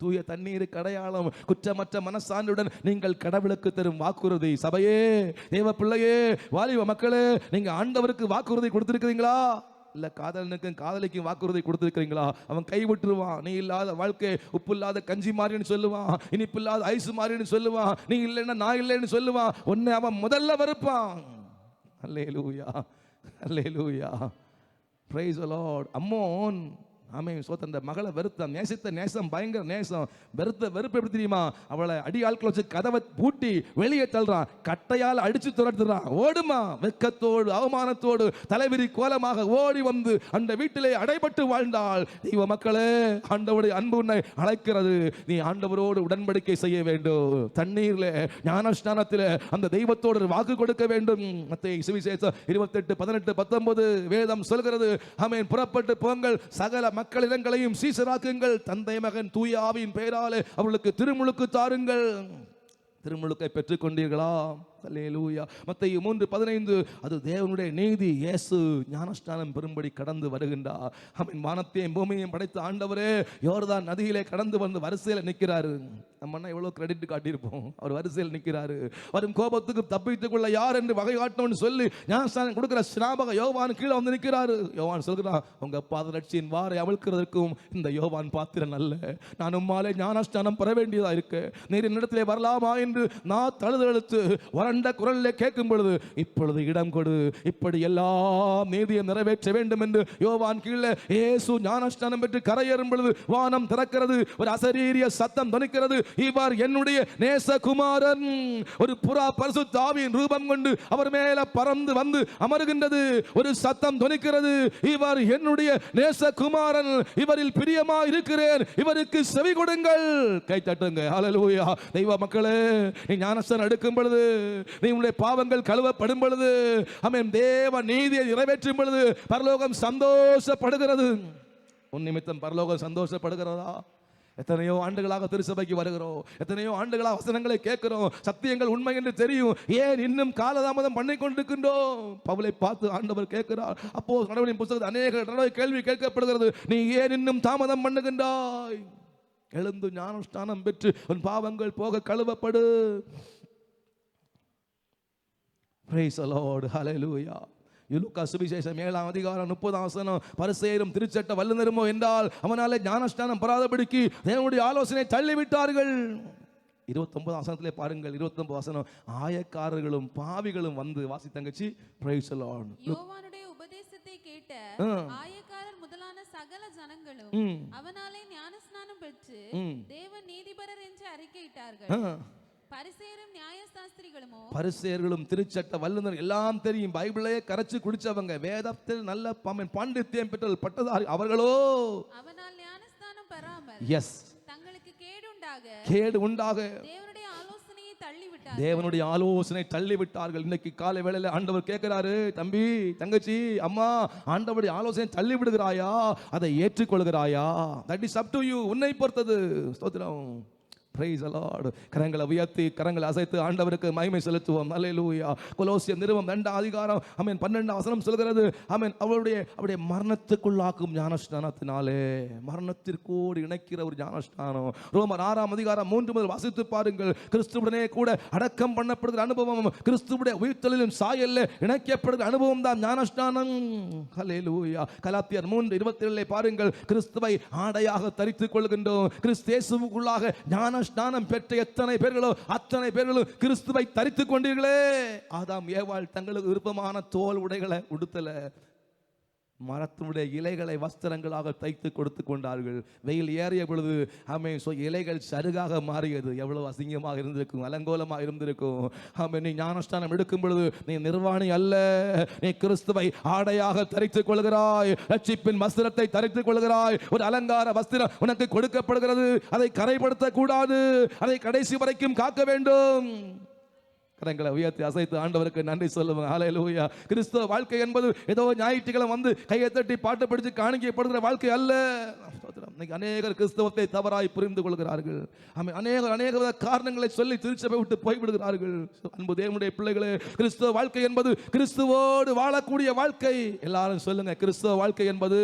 S1: தூய தண்ணீருக்கு அடையாளம். குற்றமற்ற மனசான்றுடன் நீங்கள் கடவுளுக்கு தரும் வாக்குறுதி. சபையே, தேவ பிள்ளையே, வாலிப மக்களே, நீங்க ஆண்டவருக்கு வாக்குறுதி கொடுத்திருக்கிறீங்களா? இல்ல காதலனுக்கும் காதலிக்கும் வாக்குறுதி கொடுத்திருக்கிறீங்களா? அவன் கைவிட்டுருவான். நீ இல்லாத வாழ்க்கை உப்பு இல்லாத கஞ்சி மாதிரின்னு சொல்லுவான், இனிப்பு இல்லாத ஐஸ் மாதிரின்னு சொல்லுவான், நீ இல்லைன்னா நான் இல்லைன்னு சொல்லுவான். உன்னை அவன் முதல்ல வெறுப்பான். அல்லேலூயா, அல்லேலூயா, பிரைஸ் தி லார்ட். அம்மோன், ஆமென், அந்த மகளை வெறுத்தான். நேசித்த நேசம் பயங்கர நேசம். வெறுப்பு எப்படி தெரியுமா? அவளை அடியாட்கள் வச்சு கதவை பூட்டி வெளியே தள்ளுறான், கட்டையால் அடிச்சு துரத்துறான். ஓடுமா, வெட்கத்தோடு அவமானத்தோடு தலைவிரி கோலமாக ஓடி வந்து அந்த வீட்டிலே அடைபட்டு வாழ்ந்தாள். தெய்வ மக்களே, ஆண்டவருடைய அன்பு உன்னை அழைக்கிறது. நீ ஆண்டவரோடு உடன்படிக்கை செய்ய வேண்டும். தண்ணீர்ல ஞானஸ்நானத்தில் அந்த தெய்வத்தோடு வாக்கு கொடுக்க வேண்டும். மத்தேயு சுவிசேஷம் 28:18-19 வேதம் சொல்கிறது, ஆமென், புறப்பட்டு போங்கள், சகல மக்களிடங்களையும் சீசராக்குங்கள், தந்தை மகன் தூய ஆவியின் பெயராலே அவர்களுக்கு திருமுழுக்கு தாருங்கள். திருமுழுக்கை பெற்றுக் கொண்டீர்களா? அல்லேலூயா. மத்தேயு 3:15 அது தேவனுடைய நீதி. இயேசு ஞானஸ்நானம் பெறும்படி கடந்து வருகின்றார். ஆமென். வானத்தையும் பூமியையும் படைத்த ஆண்டவரே யோர்தான் நதியிலே கடந்து வந்து வரிசையில் நிற்கிறாரு. நம்ம எவ்வளவு கிரெடிட் காட்டியிருப்போம். அவர் வரிசையில் நிற்கிறாரு. வரும் கோபத்துக்கு தப்பித்துக் கொள்ள யார் என்று வகை காட்டணும்னு சொல்லி ஞானஸ்நானம் கொடுக்கிற ஸ்நாபக யோவான் கீழே வந்து நிற்கிறாரு. யோவான் சொல்கிறான், உங்க பாதரட்சியின் வாரை அவிழ்க்கிறதற்கும் இந்த யோவான் பாத்திரன் அல்ல. நான் உம்மாலே ஞானஸ்நானம் பெற வேண்டியதா இருக்கு. நீர் என்னிடத்திலே வரலாமா என்று நான் தழுதழுத்து வறண்ட குரலிலே கேட்கும் பொழுது, இப்பொழுது இடம் கொடு, இப்படி எல்லாம் நீதியை நிறைவேற்ற வேண்டும் என்று யோவான் கீழே இயேசு ஞானஸ்நானம் பெற்று கரையேறும் பொழுது வானம் திறக்கிறது. ஒரு அசரீரிய சத்தம் தொனிக்கிறது, இவர் என்னுடைய நேசகுமாரன். ஒரு புறா பரிசுத்த ஆவியின் ரூபம் கொண்டு அவர் மேல பறந்து வந்து அமருகின்றது. ஒரு சத்தம் தொனிக்கிறது, இவர் என்னுடைய நேசகுமாரன், இவரில் பிரியமா இருக்கிறேன், இவருக்கு செவி கொடுங்கள். கை தட்டுங்க. ஹல்லேலூயா. தெய்வ மக்களே, நீ ஞானஸ்நானம் எடுக்கும் பொழுது, நீ உன்னுடைய பாவங்கள் கழுவப்படும் பொழுது, ஆமென், தேவ நீதியை நிறைவேற்றும் பொழுது பரலோகம் சந்தோஷப்படுகிறது. உன் நிமித்தம் பரலோகம் சந்தோஷப்படுகிறதா? எத்தனையோ ஆண்டுகளாக திருச்சபைக்கு வருகிறோம், எத்தனையோ ஆண்டுகளாக வசனங்களை கேட்கிறோம், சத்தியங்கள் உண்மை என்று தெரியும், ஏன் இன்னும் காலதாமதம் பண்ணி கொண்டிருக்கின்றோம்? பவுலை பார்த்து ஆண்டவர் கேட்கிறார். அப்போ கடவுளின் புத்தகத்தில் அநேக தடவை கேள்வி கேட்கப்படுகிறது, நீ ஏன் இன்னும் தாமதம் பண்ணுகின்றாய்? எழுந்து ஞானஸ்நானம் பெற்று உன் பாவங்கள் போக கழுவப்படு. Praise the Lord. Hallelujah. யூலுக்கா சுவிசேஷம் 7ஆம் அதிகாரம் 30ஆம் வசனம், பரிசேயரும் திருச்சட்ட வல்லுனருமோ என்றால் அவனாலே ஞானஸ்நானம் பெறாதபடிக்கு தேவனுடைய ஆலோசனை தள்ளிவிட்டார்கள். 29ஆம் வசனத்திலே பாருங்கள். 29 வசனம், ஆயக்காரர்களும் பாவிகளும் வந்து, வாசி தங்கச்சி. Praise the Lord.
S2: யோவானுடைய உபதேசத்தை கேட்ட ஆயக்காரர் முதலான சகல ஜனங்களும் அவனாலே ஞானஸ்நானம் பெற்று தேவ நீதிபரர் என்று அறிக்கையிட்டார்கள். பரிசேயரும் நியாயசாஸ்திரிகளுமோ
S1: பரிசேயர்களும் திருச்சட்ட வல்லுநர் எல்லாம் தெரியும், பைபிளே கரைச்சு குடிச்சவங்க, வேதத்தில் நல்ல பாண்டித்யம் பெற்ற பட்டதாரி அவர்களோ
S2: அவனால் ஞானஸ்நானம் பெறாமல்
S1: எஸ்
S2: தங்களுக்கு கேடு
S1: உண்டாக தேவனுடைய ஆலோசனை தள்ளிவிட்டார்கள். இன்னைக்கு காலை வேளையில ஆண்டவர் கேட்கிறாரு, தம்பி தங்கச்சி அம்மா, ஆண்டவருடைய ஆலோசனை தள்ளி விடுகிறாயா? அதை ஏற்றுக்கொள்கிறாயா? That is up to you. உன்னை பொறுத்தது. ஸ்தோத்திரம். Praise the Lord. கரங்களை உயர்த்தி கரங்களை அசைத்து ஆண்டவருக்கு மகிமை செலுத்துவோம். அல்லேலூயா. கொலோசியர் நிருபம் 2 அதிகாரம் 12 வசனம் சொல்கிறது, அவருடைய மரணத்துக்குள்ளாக்கும் ஞானஸ்நானத்தினாலே, மரணத்திற்கோடு இணைக்கிற ஒரு ஞானஸ்நானம். ரோமர் 6 அதிகாரம் 3 முதல் வாசித்து பாருங்கள். கிறிஸ்துவுடனே கூட அடக்கம் பண்ணப்படுகிற அனுபவம், கிறிஸ்துவுடைய உயிர்த்தெழுதலின் சாயல்ல இணைக்கப்படுகிற அனுபவம் தான் ஞானஸ்நானம். அல்லேலூயா. கலாத்தியர் 3:27 பாருங்கள், கிறிஸ்துவை ஆடையாக தரித்துக் கொள்கின்றோம். கிறிஸ்து இயேசுவுக்குள்ளாக ஞான ஸ்நானம் பெற்ற எத்தனை பேர்களோ அத்தனை பேர்களும் கிறிஸ்துவை தரித்துக் கொண்டீர்களே. ஆதாம் ஏவாள் தங்களுக்கு விருப்பமான தோல் உடைகளை உடுத்தல, மரத்தினுடைய இலைகளை வஸ்திரங்களாக தைத்து கொடுத்து கொண்டார்கள். வெயில் ஏறிய பொழுது இலைகள் சருகாக மாறியது. எவ்வளவு அசிங்கமாக இருந்திருக்கும், அலங்கோலமாக இருந்திருக்கும். நீ ஞானஸ்தானம் எடுக்கும் பொழுது நீ நிர்வாணி அல்ல, நீ கிறிஸ்துவை ஆடையாக தரித்துக் கொள்கிறாய், ரட்சிப்பின் வஸ்திரத்தை தரித்துக் கொள்கிறாய். ஒரு அலங்கார வஸ்திரம் உனக்கு கொடுக்கப்படுகிறது. அதை கரைப்படுத்த கூடாது, அதை கடைசி வரைக்கும் காக்க வேண்டும். கரங்களை உயர்த்தி அசைத்து ஆண்டவருக்கு நன்றி சொல்லுவோம். ஹல்லேலூயா. கிறிஸ்துவ வாழ்க்கை என்பது ஏதோ ஞாயிற்றுக்கிழமை வந்து கையை தட்டி பாட்டு படித்து காணிக்கப்படுகிற வாழ்க்கை அல்ல. இன்னைக்கு அநேகர் கிறிஸ்தவத்தை தவறாய் புரிந்து கொள்கிறார்கள். அநேக காரணங்களை சொல்லி திருச்சபை விட்டு போய்விடுகிறார்கள். அன்பு தேவனுடைய பிள்ளைகளே, கிறிஸ்துவ வாழ்க்கை என்பது கிறிஸ்துவோடு வாழக்கூடிய வாழ்க்கை. எல்லாரும் சொல்லுங்க, கிறிஸ்துவ வாழ்க்கை என்பது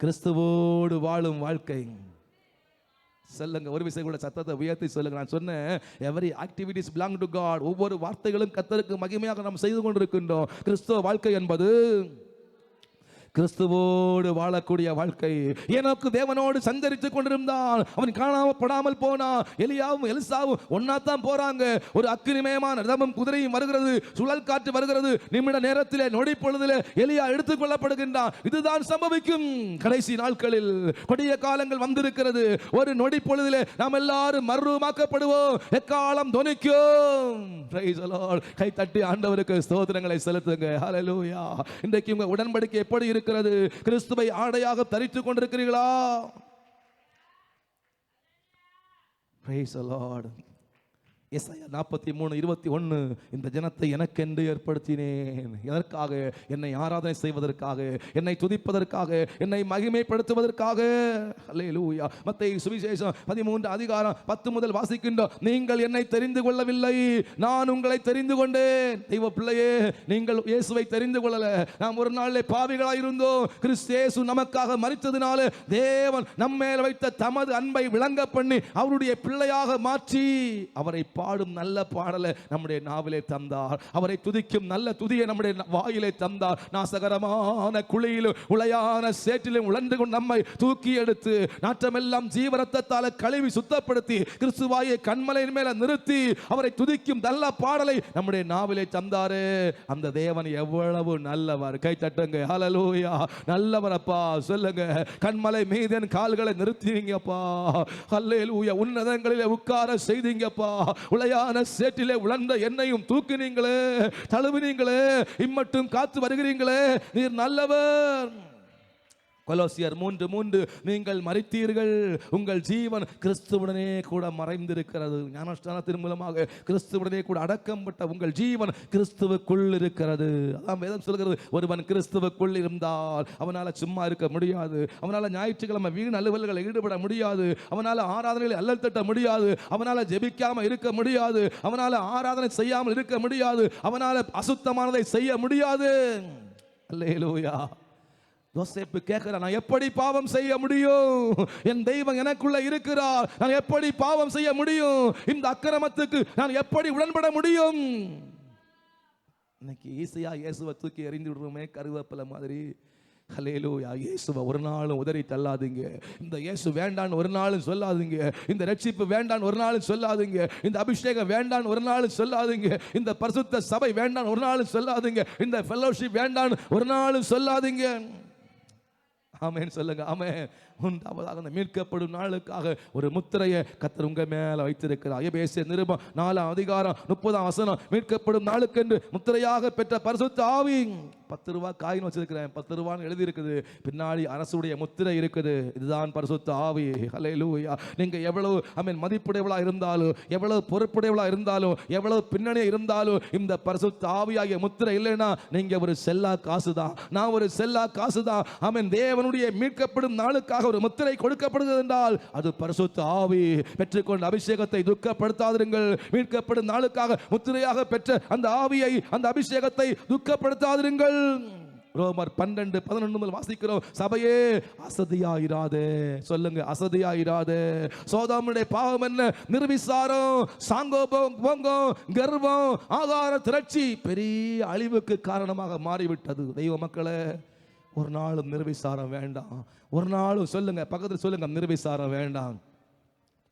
S1: கிறிஸ்துவோடு வாழும் வாழ்க்கை. சொல்லுங்க, ஒரு விஷயம் கூட சத்தத்தை உயர்த்தி சொல்லுங்க. நான் சொன்னேன், every activities belong to God. ஒவ்வொரு வார்த்தைகளும் கர்த்தருக்கு மகிமையாக நாம் செய்து கொண்டிருக்கின்றோம். கிறிஸ்துவ வாழ்க்கை என்பது கிறிஸ்துவோடு வாழக்கூடிய வாழ்க்கை. ஏனோக்கு தேவனோடு சஞ்சரித்துக் கொண்டிருந்தான், அவன் காணாமப்படாமல் போனான். எலியாவும் எலிசாவும் ஒன்னாத்தான் போறாங்க. ஒரு அக்கினிமயமான ரதமும் குதிரையும் வருகிறது, சுழல் காற்று வருகிறது. நிமிட நேரத்திலே, நொடி பொழுதிலே எலியா எடுத்துக் கொள்ளப்படுகின்றான். இதுதான் சம்பவிக்கும் கடைசி நாட்களில். கொடிய காலங்கள் வந்திருக்கிறது. ஒரு நொடி பொழுதிலே நாம் எல்லாரும் மறுரூபமாக்கப்படுவோம். எக்காலம் தொனிக்கும். Praise the Lord. கை தட்டி ஆண்டவருக்கு ஸ்தோத்திரங்களை செலுத்துங்க. ஹல்லேலூயா. இன்றைக்கு உங்க உடன்படிக்கை எப்படி இருக்கிறது? கிறிஸ்துவை ஆடையாக தரித்துக் கொண்டிருக்கிறீர்களா? Praise the Lord. எசாயா 43:21, இந்த ஜனத்தை எனக்கென்று ஏற்படுத்தினேன். எதற்காக? என்னை ஆராதனை செய்வதற்காக, என்னை துதிப்பதற்காக, என்னை மகிமைப்படுத்துவதற்காக. அல்லேலூயா. மத்தேயு சுவிசேஷம் 13 அதிகாரம் 10 முதல் வாசிக்கின்றோம். நீங்கள் என்னை தெரிந்து கொள்ளவில்லை, நான் உங்களை தெரிந்து கொண்டேன். தெய்வ பிள்ளையே, நீங்கள் இயேசுவை தெரிந்து கொள்ளல. நாம் ஒரு நாளிலே பாவிகளாய் இருந்தோம். கிறிஸ்து இயேசு நமக்காக மரித்ததினாலே தேவன் நம்மேல் வைத்த தமது அன்பை விளங்க பண்ணி அவருடைய பிள்ளையாக மாற்றி அவரை பாடும் நல்ல பாடலை நம்முடைய நாவிலே தந்தார். அவரை துதிக்கும் நல்ல துதியை நம்முடைய வாயிலே தந்தார். நாசகரமான குழியிலும் உளையான சேற்றிலும் உழந்து கொண்டு நம்மை தூக்கி எடுத்து நாற்றமெல்லாம் ஜீவரத்தால கழுவி சுத்தப்படுத்தி கிறிஸ்துவாயை கண்மலையின் மேல நிறுத்தி அவரை துதிக்கும் நல்ல பாடலை நம்முடைய நாவிலே தந்தாரு. அந்த தேவன் எவ்வளவு நல்லவர். கை தட்டுங்க. ஹல்லேலூயா. நல்லவரப்பா. சொல்லுங்க, கண்மலை மீது என் கால்களை நிறுத்தினீங்கப்பா. ஹல்லேலூயா. உன்னதங்களிலே உட்கார செய்தீங்கப்பா. உளையான சேற்றிலே உழந்த என்னையும் தூக்கினீங்களே, தழுவினீங்களே, இம்மட்டும் காத்து வருகிறீங்களே, நீர் நல்லவர். கொலோசியர் 3:3, நீங்கள் மரித்தீர்கள், உங்கள் ஜீவன் கிறிஸ்துவுடனே கூட மறைந்திருக்கிறது. ஞானஸ்நானத்தின் மூலமாக கிறிஸ்துவுடனே கூட அடக்கப்பட்ட உங்கள் ஜீவன் கிறிஸ்துவுக்குள் இருக்கிறது. அதான் வேதம் சொல்கிறது, ஒருவன் கிறிஸ்துவுக்குள் இருந்தால் அவனால சும்மா இருக்க முடியாது, அவனால ஞாயிற்றுக்கிழமை வீண் அலுவல்களை ஈடுபட முடியாது, அவனால ஆராதனைகளை அல்லல் தட்ட முடியாது, அவனால ஜெபிக்காம இருக்க முடியாது, அவனால ஆராதனை செய்யாமல் இருக்க முடியாது, அவனால அசுத்தமானதை செய்ய முடியாது. அல்லேலூயா. யோசேப்பு கேட்கிறார், நான் எப்படி பாவம் செய்ய முடியும்? என் தெய்வம் எனக்குள்ள இருக்கிறார், நான் எப்படி பாவம் செய்ய முடியும்? இந்த அக்கிரமத்துக்கு நான் எப்படி உடன்பட முடியும்? இன்னைக்கு ஈஸியா இயேசுவை தூக்கி எறிந்து விடுறோமே கருவேப்பிலை மாதிரி. ஹல்லேலூயா. இயேசுவை ஒரு நாளும் உதறி தள்ளாதீங்க. இந்த இயேசு வேண்டான்னு ஒரு நாளும் சொல்லாதீங்க. இந்த ரட்சிப்பு வேண்டான்னு ஒரு நாளும் சொல்லாதீங்க. இந்த அபிஷேகம் வேண்டான்னு ஒரு நாளும் சொல்லாதீங்க. இந்த பரிசுத்த சபை வேண்டான்னு ஒரு நாளும் சொல்லாதீங்க. இந்த ஃபெல்லோஷிப் வேண்டான்னு ஒரு நாளும் சொல்லாதீங்க. ஆமென் சொல்லுங்க. ஆமென். மூன்றாவதாக அந்த மீட்கப்படும் நாளுக்காக ஒரு முத்திரையை கர்த்தர் உங்க மேல வைத்திருக்கிறார். எபேசியர் நிருபம் 4ஆம் அதிகாரம் 30ஆம் வசனம், மீட்கப்படும் நாளுக்கென்று முத்திரையாக பெற்ற பரிசுத்த ஆவி. 10 ரூபாய் காயின் வச்சிருக்கிறேன், 10 ரூபான்னு எழுதி இருக்குது, பின்னாடி அரசுடைய முத்திரை இருக்குது. இதுதான் பரிசுத்த ஆவி. ஹல்லேலூயா. நீங்க எவ்வளவு மதிப்புடையவளா இருந்தாலும், எவ்வளவு பொறுப்புடையவளா இருந்தாலும், எவ்வளவு பின்னணியா இருந்தாலும், இந்த பரிசுத்த ஆவியாகிய முத்திரை இல்லைன்னா நீங்க ஒரு செல்லா காசுதான். நான் ஒரு செல்லா காசுதான். தேவனுடைய மீட்கப்படும் நாளுக்காக ஒரு முத்திரை கொடுக்கப்படுகிறது என்றால் அது பரிசுத்த ஆவி. பெற்றுக்கொண்ட அபிஷேகத்தை துக்கப்படுத்தாதிருங்கள். மீட்கப்படும் நாளுக்காக முத்திரையாக பெற்ற அந்த ஆவியை, அந்த அபிஷேகத்தை துக்கப்படுத்தாதிருங்கள். ரோமர் 12:11 வாசிக்கிறோம், சபையே அசதியாயிராதே. சொல்லுங்க, அசதியாயிராதே. சோதோமுடைய பாவம் என்ன? நிர்விசாரம், சாங்கோபோகம், கர்வம், ஆகார திரட்சி பெரிய அழிவுக்கு காரணமாக மாறிவிட்டது. தெய்வ மக்களே, ஒரு நாளும் நிர்விசாரம் வேண்டாம். ஒரு நாளும் சொல்லுங்க, பக்கத்தில் சொல்லுங்க, நிர்விசாரம் வேண்டாம்,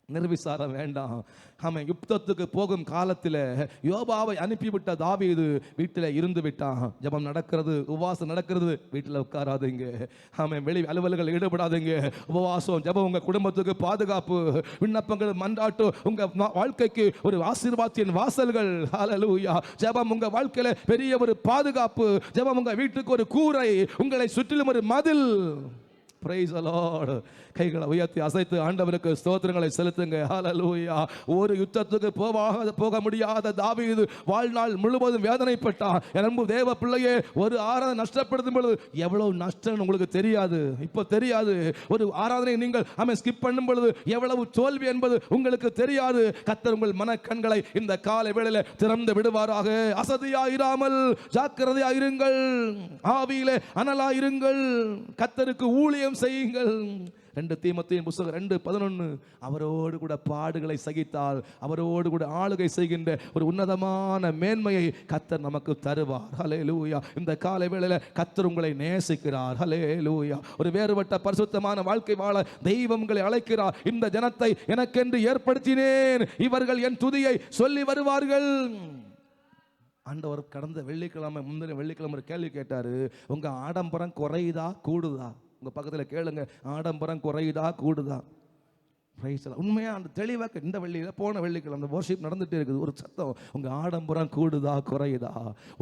S1: நிர்விசாரம் வேண்டாம். யுத்தத்துக்கு போகும் காலத்தில் யோபாவை அனுப்பிவிட்ட தாவீது வீட்டில் இருந்து விட்டான். ஜெபம் நடக்கிறது, உபவாசம் நடக்கிறது, வீட்டில் உட்காராதீங்க. வெளி அலுவல்கள் ஈடுபடாதீங்க. உபவாசம், ஜெபம் உங்க குடும்பத்துக்கு பாதுகாப்பு. விண்ணப்பங்கள், மன்றாட்டு உங்க வாழ்க்கைக்கு ஒரு ஆசீர்வாதத்தின் வாசல்கள். ஹல்லேலூயா. ஜெபம் உங்க வாழ்க்கையில பெரிய ஒரு பாதுகாப்பு. ஜெபம் உங்க வீட்டுக்கு ஒரு கூரை, உங்களை சுற்றிலும் ஒரு மதில். Praise the Lord. கைகளை உயர்த்தி அசைத்து ஆண்டவருக்கு ஸ்தோத்திரங்களை செலுத்துங்க. ஹல்லேலூயா. ஒரு யுத்தத்துக்கு போக முடியாத தாவீது வாழ்நாள் முழுவதும் வேதனைப்பட்டான். அன்பு தேவ பிள்ளையே, ஒரு ஆராதனை நஷ்டப்படுத்தும் பொழுது எவ்வளவு நஷ்டம் உங்களுக்கு தெரியாது, இப்போ தெரியாது. ஒரு ஆராதனை நீங்கள் ஸ்கிப் பண்ணும் பொழுது எவ்வளவு தோல்வி என்பது உங்களுக்கு தெரியாது. கர்த்தர் உங்கள் மனக்கண்களை இந்த காலை வேளையில திறந்து விடுவாராக. அசதியாயிராமல் ஜாக்கிரதையாயிருங்கள், ஆவியிலே அனலாயிருங்கள், கர்த்தருக்கு ஊழியம் செய்யுங்கள். 2 தீமோத்தேயு புத்தகம் 2:11, அவரோடு கூட பாடுகளை சகித்தால் அவரோடு கூட ஆளுகை செய்கின்ற ஒரு உன்னதமான மேன்மையை கர்த்தர் நமக்கு தருவார். ஹல்லேலூயா. இந்த காலை வேளையில கர்த்தர் உங்களை நேசிக்கிறார். ஹல்லேலூயா. ஒரு வேறுபட்ட பரிசுத்தமான வாழ்க்கை வாழ தெய்வம் உங்களை அழைக்கிறார். இந்த ஜனத்தை எனக்கென்று ஏற்படுத்தினேன், இவர்கள் என் துதியை சொல்லி வருவார்கள். ஆண்டவர் கடந்த வெள்ளிக்கிழமை, முந்தின வெள்ளிக்கிழமை ஒரு கேள்வி கேட்டாரு, உங்க ஆடம்பரம் குறையுதா கூடுதா? உங்க பக்கத்தில் கேளுங்க, ஆடம்பரம் குறையுதா கூடுதா? உண்மையா அந்த தெளிவாக இந்த வெள்ளியில போன வெள்ளிக்கிழமை அந்த வர்ஷிப் நடந்துட்டே இருக்குது. ஒரு சத்தம், உங்க ஆடம்பரம் கூடுதா குறையுதா?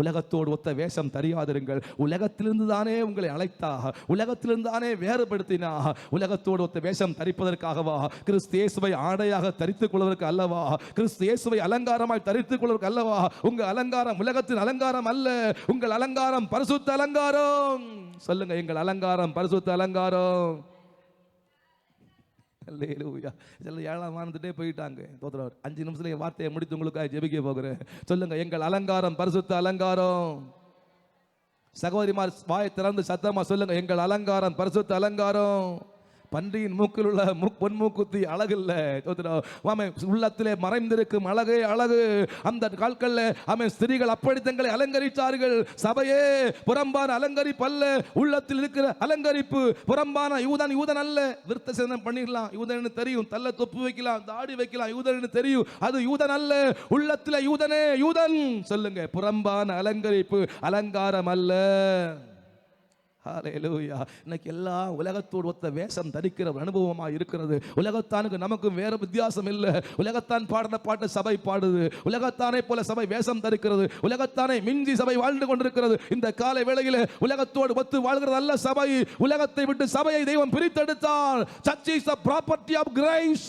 S1: உலகத்தோடு ஒத்த வேஷம் தெரியாதிருங்கள். உலகத்திலிருந்து தானே உங்களை அழைத்தா, உலகத்திலிருந்து தானே வேறுபடுத்தினா. உலகத்தோடு ஒத்த வேஷம் தரிப்பதற்காகவா? கிறிஸ்து இயேசுவை ஆடையாக தரித்துக் கொள்வதற்கு அல்லவா? கிறிஸ்து இயேசுவை அலங்காரமாய் தரித்துக் கொள்வதற்கு அல்லவா? உங்க அலங்காரம் உலகத்தின் அலங்காரம் அல்ல, உங்கள் அலங்காரம் பரிசுத்த அலங்காரம். சொல்லுங்க, எங்கள் அலங்காரம் பரிசுத்த அலங்காரம். அல்லேலூயா. சில 7ஆம் ஆனந்துட்டே போயிட்டாங்க. 5 நிமிஷத்துல வார்த்தையை முடித்து உங்களுக்காக ஜெபிக்க போகிறேன். சொல்லுங்க, எங்கள் அலங்காரம் பரிசுத்த அலங்காரம். சகோதரிமார் வாயை திறந்து சத்தமா சொல்லுங்க, எங்கள் அலங்காரம் பரிசுத்த அலங்காரம். பன்றியின் மூக்கில் உள்ள பொன்மூக்குத்தி அழகில்ல, உள்ளத்திலே மறைந்திருக்கும் அழகே அழகு. அந்த கால்களில் ஸ்திரீகள் அப்படி தங்களை அலங்கரித்தார்கள். சபையே, புறம்பான அலங்கரிப்பு அல்ல, உள்ளத்தில் இருக்கிற அலங்கரிப்பு. புறம்பான யூதன் அல்ல. விருத்த சேதனம் பண்ணிடலாம், யூதன் தெரியும். தள்ள தொப்பு வைக்கலாம், தாடி வைக்கலாம், யூதன் தெரியும். அது யூதன் அல்ல, உள்ளத்தில் யூதனே யூதன். சொல்லுங்க, புறம்பான அலங்கரிப்பு அலங்காரம் அல்ல. ஹல்லேலூயா. இன்னைக்கு எல்லாம் உலகத்தோடு ஒத்த வேஷம் தரிக்கிற அனுபவமாக இருக்கிறது. உலகத்தானுக்கு நமக்கும் வேற வித்தியாசம் இல்லை. உலகத்தான் பாடின பாட்டு சபை பாடுது. உலகத்தானே போல சபை வேஷம் தரிக்கிறது. உலகத்தானே மிஞ்சி சபை வாழ்ந்து கொண்டிருக்கிறது. இந்த காலை வேளையில் உலகத்தோடு ஒத்து வாழ்கிறது அல்ல சபை. உலகத்தை விட்டு சபையை தெய்வம் பிரித்தெடுத்தார். Church is the property of grace.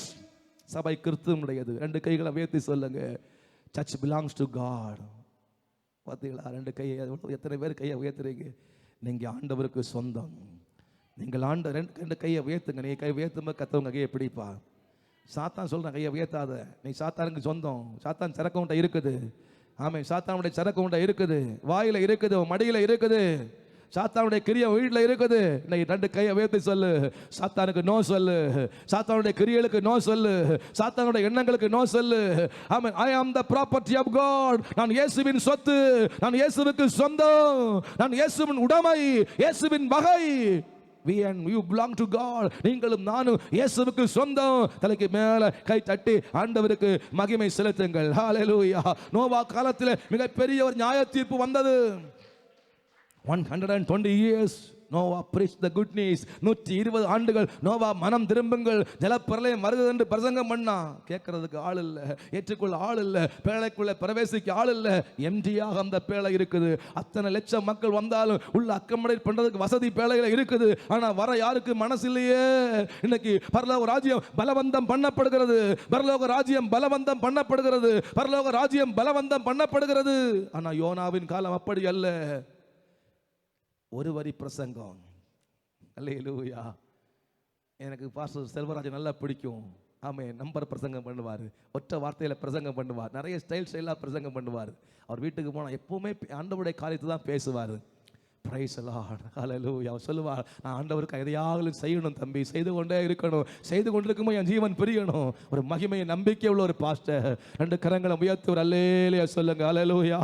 S1: சபை கிறிஸ்துவுடையது. 2 கைகளை உயர்த்தி சொல்லுங்க, Church belongs to God. பார்த்தீங்களா? 2 கையை, எத்தனை பேர் கையை உயர்த்துறீங்க? நீங்கள் ஆண்டவருக்கு சொந்தம். நீங்கள் ரெண்டு கையை உயர்த்துங்க. நீ கை உயர்த்தும்போது கத்தவங்க கையை பிடிப்பா. சாத்தான் சொல்கிறேன், கையை உயர்த்தாத. நீ சாத்தானுக்கு சொந்தம். சாத்தான் சரக்கு உண்டை இருக்குது. ஆமாம், சாத்தானுடைய சரக்கு உண்டை இருக்குது, வாயில் இருக்குது, மடியில் இருக்குது. சாத்தானுடைய கிரியை வீட்டில் இருக்குது. இன்னைக்கு 2 கையை உயர்த்தி சொல்லு, சாத்தானுக்கு நோ சொல்லு. சாத்தானுடைய கிரியைகளுக்கு நோ சொல்லு. சாத்தானுடைய எண்ணங்களுக்கு நோ சொல்லு. ஆமென். I am the property of God. நான் இயேசுவின் சொத்து. நான் இயேசுவுக்கு சொந்தம். நான் இயேசுவின் உடைமை, இயேசுவின் வகை. We and you belong to God. நீங்களும் நானும் இயேசுவுக்கு சொந்தம். தலைக்கு மேல கை தட்டி ஆண்டவருக்கு மகிமை செலுத்துங்கள். ஹல்லேலூயா. நோவா காலத்தில் மிகப்பெரிய ஒரு நியாய தீர்ப்பு வந்தது. 120 years Noah preached the good news. 120 ஆண்டுகள் நோவா மனம் திரும்புங்கள், ஜலப்பிரளயம் வருகிறது என்று பிரசங்கம் பண்ணா. கேட்கறதுக்கு ஆள் இல்ல, ஏற்றுக்கொள்ள ஆள் இல்ல, பேழைக்குள்ள பிரவேசிக்க ஆள் இல்ல. எம்டியாக அந்த பேழை இருக்குது. அத்தனை லட்சம் மக்கள் வந்தாலும் உள்ள அக்கமடேட் பண்றதுக்கு வசதி பேழையில இருக்குது. ஆனா வர யாருக்கு மனசு இல்லையே. இன்னைக்கு பரலோக ராஜ்யம் பலவந்தம் பண்ணப்படுகிறது, பரலோக ராஜ்யம் பலவந்தம் பண்ணப்படுகிறது, பரலோக ராஜ்யம் பலவந்தம் பண்ணப்படுகிறது. ஆனா யோனாவின் காலம் அப்படி அல்ல. ஒரு வரி பிரசங்கம். அல்லேலூயா. எனக்கு பாஸ்டர் செல்வராஜ் நல்லா பிடிக்கும். ஆமே, நம்பர் பிரசங்கம் பண்ணுவார், ஒற்றை வார்த்தையில் பிரசங்கம் பண்ணுவார், நிறைய ஸ்டைலாக பிரசங்கம் பண்ணுவார். அவர் வீட்டுக்கு போனால் எப்பவுமே ஆண்டவருடைய காரியத்தை தான் பேசுவார். Praise the lord. ஹல்லேலூயா. சொல்லுவார், நான் ஆண்டவருக்கு எதையாவது செய்யணும் தம்பி, செய்து கொண்டே இருக்கணும், செய்து கொண்டிருக்கும்போது என் ஜீவன் பிரியணும். ஒரு மகிமை நம்பிக்கை உள்ள ஒரு பாஸ்டர். 2 கரங்களை உயர்த்தி ஒரு அல்லேலூயா சொல்லுங்க. ஹல்லேலூயா.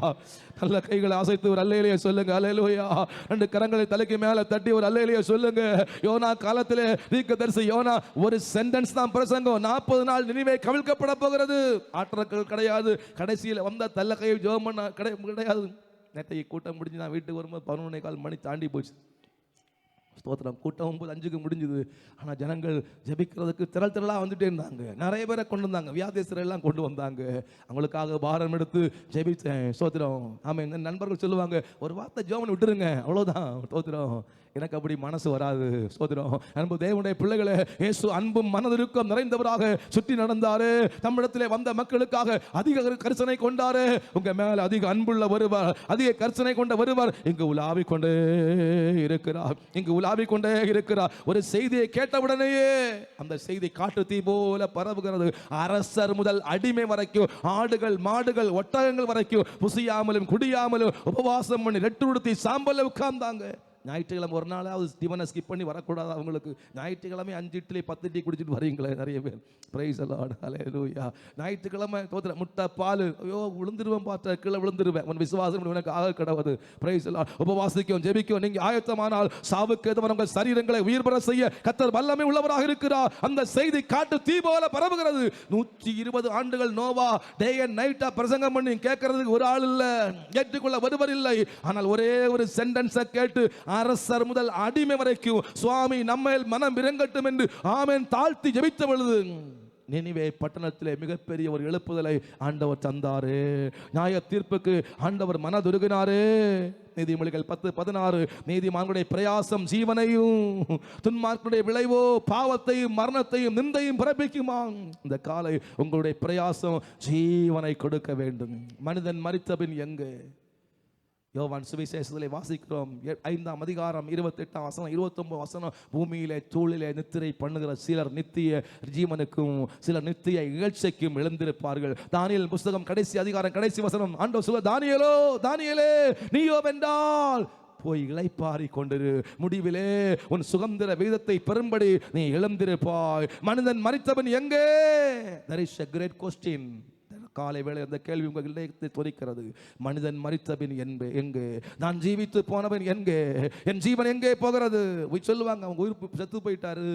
S1: நல்ல கைகளை அசைத்து ஒரு அல்லேலூயா சொல்லுங்க. ஹல்லேலூயா. 2 கரங்களை தலைக்கு மேலே தட்டி ஒரு அல்லேலூயா சொல்லுங்க. யோனா காலத்திலே தீர்க்கதரிசி யோனா ஒரு சென்டென்ஸ் தான் பிரசங்கம். 40 நாள் நினிவே கவிழ்க்கப்பட போகிறது. ஆற்றல் கிடையாது. கடைசியில் வந்த தள்ள கையை ஜெபம் பண்ண கிடையாது. நேற்றைக்கு கூட்டம் முடிஞ்சு நான் வீட்டுக்கு வரும்போது 11:15 மணி தாண்டி போச்சு. ஸ்தோத்திரம். கூட்டம் 9:05 முடிஞ்சுது. ஆனால் ஜனங்கள் ஜெபிக்கிறதுக்கு திரளாக வந்துட்டே இருந்தாங்க. நிறைய பேரை கொண்டு வந்தாங்க, வியாதேசரை எல்லாம் கொண்டு வந்தாங்க. அவங்களுக்காக பாரம் எடுத்து ஜெபித்தேன். ஸ்தோத்திரம். ஆமாம், இந்த நண்பர்கள் சொல்லுவாங்க, ஒரு வார்த்தை ஜெபம் விட்டுருங்க, அவ்வளோதான். ஸ்தோத்திரம். எனக்கு அப்படி மனசு வராது. ஸ்தோத்திரம். அன்பு தேவனுடைய பிள்ளைகளே, இயேசு அன்பும் மனதிருக்கம் நிறைந்தவராக சுற்றி நடந்தாரு. தமிழத்திலே வந்த மக்களுக்காக அதிக கரிசனை கொண்டாரு. உங்க மேல அதிக அன்புள்ள வருவார், அதிக கரிசனை கொண்ட வருவார் இங்கு உலாவிக் கொண்டே இருக்கிறார், இங்கு உலாவிக் கொண்டே இருக்கிறார். ஒரு செய்தியை கேட்டவுடனேயே அந்த செய்தி காட்டு தீ போல பரவுகிறது. அரசர் முதல் அடிமை வரைக்கும், ஆடுகள் மாடுகள் ஒட்டகங்கள் வரைக்கும் புசியாமலும் குடியாமலும் உபவாசம் பண்ணி ரெட்டுடுத்தி சாம்பல்ல உட்கார்ந்தாங்க. ஞாயிற்றுக்கிழமை ஒரு நாளாவது டிஃபனை ஸ்கிப் பண்ணி வரக்கூடாது அவங்களுக்கு. ஞாயிற்றுக்கிழமை 5 இட்லி 10 டீ குடிச்சிட்டு வரீங்களே நிறைய பேர். Praise the lord. ஹல்லேலூயா. ஞாயிற்றுக்கிழமை தோத்திர முட்டை பால், ஐயோ விழுந்துருவேன், பார்த்த கீழே விழுந்துருவேன், உன் விசுவாசம் உனக்கு ஆக கிடவது. Price the Lord. உபவாசிக்கும் ஜெபிக்கும் நீங்க ஆயத்தமானால் சாவுக்கு எதிராக உங்கள் சரீரங்களை உயிர் பெற செய்ய கர்த்தர் வல்லமை உள்ளவராக இருக்கிறார். அந்த செய்தி காட்டு தீ போல பரவுகிறது. 120 ஆண்டுகள் நோவா டே அண்ட் நைட்டா பிரசங்கம் பண்ணி கேட்கறதுக்கு ஒரு ஆள் இல்ல, ஏற்றுக்கொள்ள ஒருவர் இல்லை. ஆனால் ஒரே ஒரு சென்டென்ஸை கேட்டு அரசர் முதல் அடிமை வரைக்கும் சுவாமி நம்மேல் மனம் இறங்கட்டும் என்று ஆமென் தாழ்த்தி ஜெபித்த பொழுது நினிவே பட்டணத்திலே மிகப்பெரிய ஒரு எழுப்புதலை ஆண்டவர் தந்தாரு. நியாய தீர்ப்புக்கு ஆண்டவர் மனதுருகினாரு. நீதிமொழிகள் 10:16 நீதிமான்களுடைய பிரயாசம் ஜீவனையும், துன்மார்க்கனுடைய விளைவோ பாவத்தையும் மரணத்தையும் நிந்தையும் பிறப்பிக்குமா. இந்த காலை உங்களுடைய பிரயாசம் ஜீவனை கொடுக்க வேண்டும். மனிதன் மரித்தபின் எங்கே? யோவான் சுவிசேஷத்திலே வாசிக்கிறோம் 5ஆம் அதிகாரம் 28ஆம் வசனம் 29 வசனம், பூமியிலே தூளிலே நித்திரை பண்ணுகிற சிலர் நித்திய ஜீவனுக்கும் சிலர் நித்திய இகழ்ச்சிக்கும் எழுந்திருப்பார்கள். தானியேல் புஸ்தகம் கடைசி அதிகாரம் கடைசி வசனம் ஆண்டவர் சொல்ல, தானியேலோ தானியேலே நீயோ வென்றால் போய் இளைப்பாரி கொண்டிரு, முடிவிலே உன் சுதந்திர வீதத்தை பெறும்படி நீ எழுந்திருப்பாய். மனிதன் மரித்தவன் எங்கே? There is a great question. காலை வேளை அந்த கேள்வி உங்கள் இதயத்தை துதிக்கிறது. மனிதன் மரித்தபின் எங்கே? நான் ஜீவித்து போனவன் எங்கே? என் ஜீவன் எங்கே போகிறது? சொல்லுவாங்க, அவங்க உயிர் செத்து போயிட்டாரு,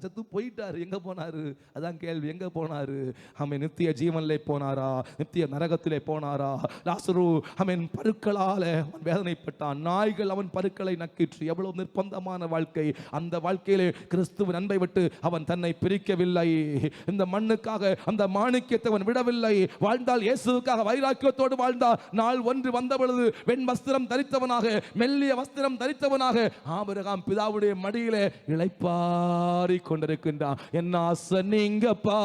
S1: செத்து போயிட்டாரு, எங்க போனாரு? அதான் கேள்வி, எங்க போனாரு? அவன் நித்திய ஜீவனிலே போனாரா? நித்திய நரகத்திலே போனாரா? லாசரு அவன் பருக்களால் அவன் வேதனைப்பட்டான். நாய்கள் அவன் பருக்களை நக்கிற்று. எவ்வளவு நிர்பந்தமான வாழ்க்கை. அந்த வாழ்க்கையிலே கிறிஸ்துவின் அன்பை விட்டு அவன் தன்னை பிரிக்கவில்லை. இந்த மண்ணுக்காக அந்த மாணிக்கத்தை அவன் விடவில்லை. வாழ்ந்தால் இயேசுவுக்காக வைராக்கியத்தோடு வாழ்ந்தார். நாள் ஒன்று வந்த பொழுது வெண் வஸ்திரம் தரித்தவனாக, மெல்லிய வஸ்திரம் தரித்தவனாக ஆபிரகாம் பிதாவுடைய மடியிலே இளைப்பாரி கொண்டிருக்கின்றான். என் ஆசை நீங்கப்பா,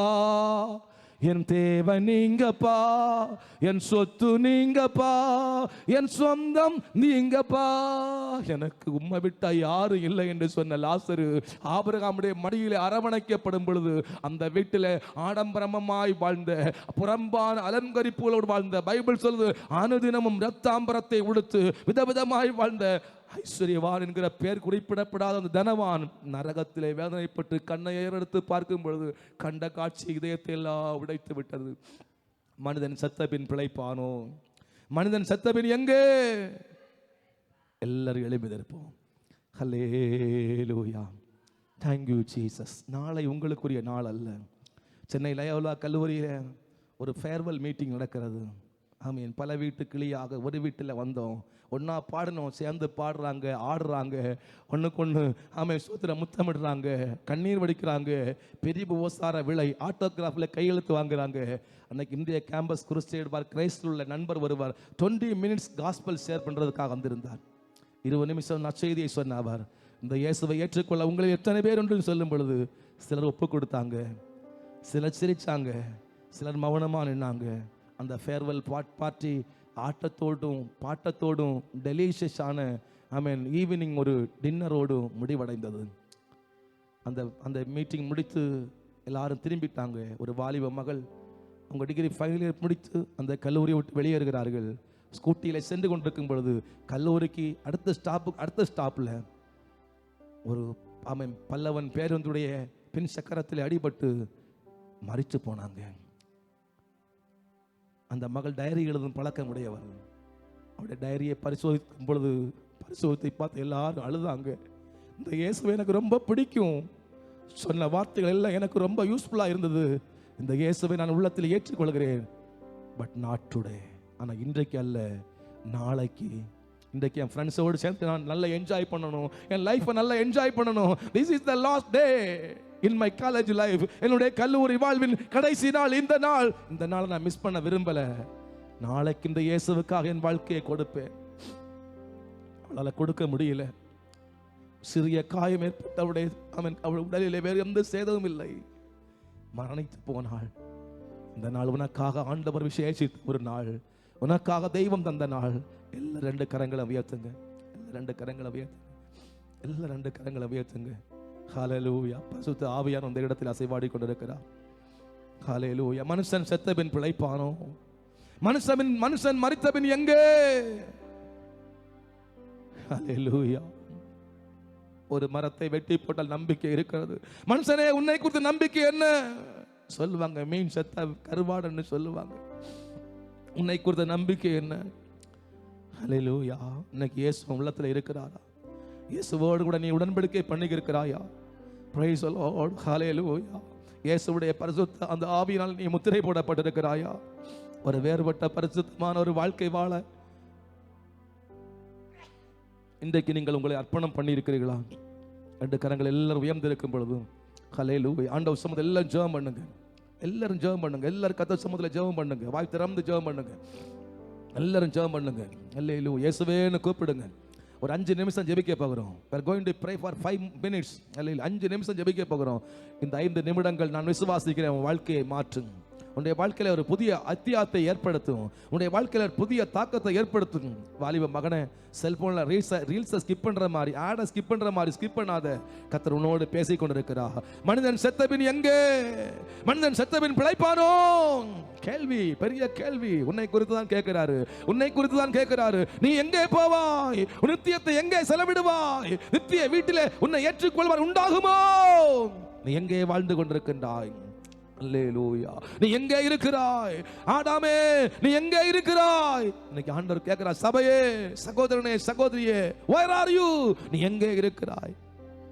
S1: என் தேவை நீங்கப்பா, என் சொத்து நீங்கப்பா, என் சொந்தம் நீங்கப்பா, எனக்கு உம்மை விட்டா யாரும் இல்லை என்று சொன்ன லாசரு ஆபிரகாமுடைய மடியிலே அரவணைக்கப்படும் பொழுது அந்த வீட்டில் ஆடம்பரமாய் வாழ்ந்த, புறம்பான அலங்கரிப்புகளோடு வாழ்ந்த, பைபிள் சொல்லுது அனுதினமும் இரத்தாம்பரத்தை உடுத்து விதவிதமாய் வாழ்ந்த ஐஸ்வர்யவான் என்கிற பெயர் குறிப்பிடப்படாத அந்த தனவான் நரகத்திலே வேதனைப்பட்டு கண்ணை ஏறெடுத்து பார்க்கும் பொழுது கண்ட காட்சி இதயத்தை எல்லாம் உடைத்து விட்டது. மனிதன் செத்தபின் பிழைப்பானோ? மனிதன் செத்தபின் எங்கே? எல்லாரும் எழுப்பியிருப்போம். ஹல்லேலூயா. Thank you Jesus. நாளை உங்களுக்குரிய நாள் அல்ல. சென்னை லயோலா கல்லூரியில் ஒரு ஃபேர்வெல் மீட்டிங் நடக்கிறது. ஆமீன். பல வீட்டு கிளியாக ஒரு வீட்டில் வந்தோம், ஒன்றா பாடணும், சேர்ந்து பாடுறாங்க, ஆடுறாங்க, ஒன்றுக்கு ஒன்று ஆமீன் சோத்திர முத்தமிடுறாங்க, கண்ணீர் வடிக்கிறாங்க, பெரிய உபசார விலை, ஆட்டோகிராஃபில் கையெழுத்து வாங்குறாங்க. அன்னைக்கு இந்திய கேம்பஸ் குருஸ்டேட் பார் கிரைஸ்டில் உள்ள நண்பர் வருவார், 20 மினிட்ஸ் காஸ்பல் ஷேர் பண்ணுறதுக்காக வந்திருந்தார். 20 நிமிஷம் நற்செய்தியை சொன்னவர். இந்த இயேசுவை ஏற்றுக்கொள்ள உங்களை எத்தனை பேர் என்று சொல்லும் பொழுது சிலர் ஒப்பு கொடுத்தாங்க, சிலர் சிரிச்சாங்க, சிலர் மௌனமாக நின்னாங்க. அந்த ஃபேர்வெல் பார்ட்டி ஆட்டத்தோடும் பாட்டத்தோடும் டெலிஷியஸான ஈவினிங் ஒரு டின்னரோடும் முடிவடைந்தது. அந்த மீட்டிங் முடித்து எல்லாரும் திரும்பிட்டாங்க. ஒரு வாலிப மகள் அவங்க டிகிரி ஃபைனல் இயர் முடித்து அந்த கல்லூரியை விட்டு வெளியேறுகிறார்கள். ஸ்கூட்டியில் சென்று கொண்டிருக்கும் பொழுது கல்லூரிக்கு அடுத்த ஸ்டாப்பில் ஒரு பல்லவன் பேருந்துடைய பின் சக்கரத்தில் அடிபட்டு மரித்து போனாங்க. அந்த மகள் டைரி எழுதும் பழக்கம் உடையவர். அவருடைய டைரியை பரிசோதிக்கும் பொழுது பரிசோதித்தை பார்த்து எல்லாரும் அழுதாங்க. இந்த இயேசுவை எனக்கு ரொம்ப பிடிக்கும், சொன்ன வார்த்தைகள் எல்லாம் எனக்கு ரொம்ப யூஸ்ஃபுல்லாக இருந்தது, இந்த இயேசுவை நான் உள்ளத்தில் ஏற்றுக்கொள்கிறேன், பட் நாட் டுடே. ஆனால் இன்றைக்கு அல்ல, நாளைக்கு. இன்றைக்கு என் ஃப்ரெண்ட்ஸோடு சேர்ந்து நான் நல்லா என்ஜாய் பண்ணணும், என் லைஃப்பை நல்லா என்ஜாய் பண்ணணும். This is the last day in my college life. என்னுடைய கல்லூரி வாழ்வின் கடைசி நாள் இந்த நாளை நான் மிஸ் பண்ண விரும்பல. நாளைக்கு இந்த இயேசுவுக்காக என் வாழ்க்கையை கொடுப்பேன். அவளால் கொடுக்க முடியல. சிறிய காயம் ஏற்பட்டவுடைய அவள் உடலிலே வேறு எந்த சேதமும் இல்லை, மரணித்து போனாள். இந்த நாள் உனக்காக ஆண்டவர் விசேஷித்த ஒரு நாள், உனக்காக தெய்வம் தந்த நாள். எல்லா 2 கரங்களை உயர்த்துங்க, எல்லா 2 கரங்களை உயர்த்துங்க, எல்லா 2 கரங்களை உயர்த்துங்க. ஹல்லேலூயா. பரிசுத்த ஆவியானவர் அந்த இடத்தில் அசைவாடி கொண்டிருக்கிறார். ஹல்லேலூயா. மனுஷன் செத்த பின் பிழைப்பானோ? மனுஷன் மரித்த பின் எங்கே? ஹல்லேலூயா. ஒரு மரத்தை வெட்டி போட்டால் நம்பிக்கை இருக்கிறது. மனுஷனே உன்னை குறித்து நம்பிக்கை என்ன சொல்லுவாங்க? மீன் செத்த கருவாடுன்னு சொல்லுவாங்க. உன்னை குறித்த நம்பிக்கை என்ன? ஹல்லேலூயா. இன்னைக்கு இயேசு உள்ளத்தில் இருக்கிறாரா? இயேசுவோடு கூட நீ உடன்படிக்கை பண்ணியிருக்கிறாயா? Price the lord. ஹல்லேலூயா. இயேசுவுடைய பரிசுத்த அந்த ஆவியினால் நீ முத்திரை போடப்பட்டிருக்கிறாயா? ஒரு வேறுபட்ட பரிசுத்தமான ஒரு வாழ்க்கை வாழ இன்றைக்கு நீங்கள் உங்களை அர்ப்பணம் பண்ணியிருக்கிறீர்களா? 2 கரங்கள் எல்லாரும் உயர்ந்திருக்கும் பொழுதும் ஹல்லேலூயா. ஆண்டவர் சமூகத்தில் எல்லாரும் ஜெபம் பண்ணுங்க, எல்லாரும் ஜெபம் பண்ணுங்க, எல்லாரும் கர்த்தர் சமூகத்தில் ஜெபம் பண்ணுங்க, வாய் திறந்து ஜெபம் பண்ணுங்க, எல்லாரும் ஜெபம் பண்ணுங்க. ஹல்லேலூயா. இயேசுவேன்னு கூப்பிடுங்க. ஒரு 5 நிமிஷம் ஜெபிக்க போகிறோம். we are going to pray for 5 minutes. ஹல்லேலூயா. 5 நிமிஷம் ஜெபிக்க போகிறோம். இந்த 5 நிமிடங்கள் நான் விசுவாசிக்கிறேன் உன் வாழ்க்கையை மாற்றும், உன்னுடைய வாழ்க்கையில ஒரு புதிய அத்தியாயத்தை ஏற்படுத்தும், உன்னுடைய வாழ்க்கையில ஒரு புதிய தாக்கத்தை ஏற்படுத்தும். வாலிப மகனே, செல்போன்ல ரீல்ஸை ஸ்கிப் பண்ற மாதிரி, ஆடை ஸ்கிப் பண்ற மாதிரி ஸ்கிப் பண்ணாத. கர்த்தர் உன்னோடு பேசிக் கொண்டிருக்கிறார். மனிதன் செத்தபின் எங்கே? மனிதன் செத்தபின் பிழைப்பானோ? கேள்வி, பெரிய கேள்வி. உன்னை குறித்து தான் கேட்கிறாரு, உன்னை குறித்து தான் கேட்கிறாரு. நீ எங்கே போவாய்? நித்தியத்தை எங்கே செலவிடுவாய்? நித்திய வீட்டிலே உன்னை ஏற்றுக்கொள்வார் உண்டாகுமோ? நீ எங்கே வாழ்ந்து கொண்டிருக்கின்றாய்? அல்லேலூயா. நீ எங்கே இருக்கிறாய்? ஆடாமே, நீ எங்கே இருக்கிறாய்? இன்னைக்கு ஆண்டவர் கேட்கிறார், சபையே, சகோதரனே, சகோதரியே, where are you? நீ எங்கே இருக்கிறாய்?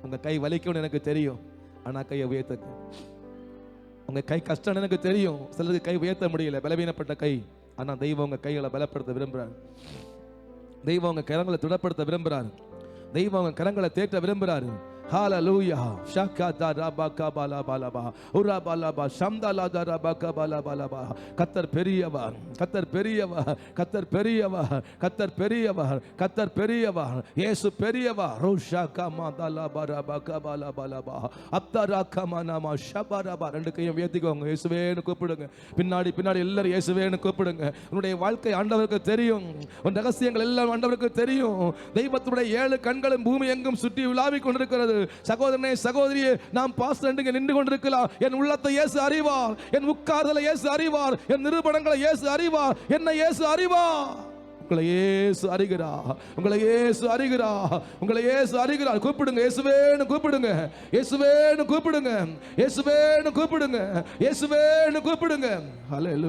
S1: உங்க கை வலிக்கும்னு எனக்கு தெரியும், ஆனா கையை உயர்த்துங்க. உங்க கை கஷ்டம் எனக்கு தெரியும், சிலருக்கு கை உயர்த்த முடியல, பலவீனப்பட்ட கை. ஆனா தெய்வம் உங்க கைகளை பலப்படுத்த விரும்புறார். தெய்வம் உங்க கரங்களை திடப்படுத்த விரும்புறாரு. தெய்வம் உங்க கரங்களை தேற்ற விரும்புறாரு. ஹalleluya. ஷக்கதா ரபக பலபலபா உரபலபா ஷம்தலதா ரபக பலபலபா. கர்த்தர் பெரியவர், கர்த்தர் பெரியவர், கர்த்தர் பெரியவர், கர்த்தர் பெரியவர், கர்த்தர் பெரியவர். இயேசு பெரியவர். ரோஷகமா தலபா ரபக பலபலபா அத்தரகமனமா ஷபரபா. 2 கையும் ஏத்திக்கோங்க, இயேசுவேன்னு கூப்பிடுங்க. பின்னாடி எல்லாரும் இயேசுவேன்னு கூப்பிடுங்க. உன்னுடைய வாழ்க்கை ஆண்டவருக்கு தெரியும், உன் ரகசியங்கள் எல்லாம் ஆண்டவருக்கு தெரியும். தெய்வத்துடைய 7 கண்களும் பூமி எங்கும் சுற்றி உலாவிக் கொண்டிருக்கிறது. சகோதரனே, சகோதரியே, நாம் பாஸ்டர் நின்று கொண்டிருக்கலாம். என் உள்ளத்தை இயேசு அறிவார், என் உட்கார்தலை இயேசு அறிவார், என் நிரூபணங்களை இயேசு அறிவார், என்னை இயேசு அறிவார். உங்களை இயேசு அறிகிறார், உங்களை இயேசு அறிகிறார், உங்களை இயேசு அறிகிறார். கூப்பிடுங்க, இயேசுவேன்னு கூப்பிடுங்க, இயேசுவேன்னு கூப்பிடுங்க, இயேசுவேன்னு கூப்பிடுங்க, இயேசுவேன்னு கூப்பிடுங்க. ஹல்லேலூயா.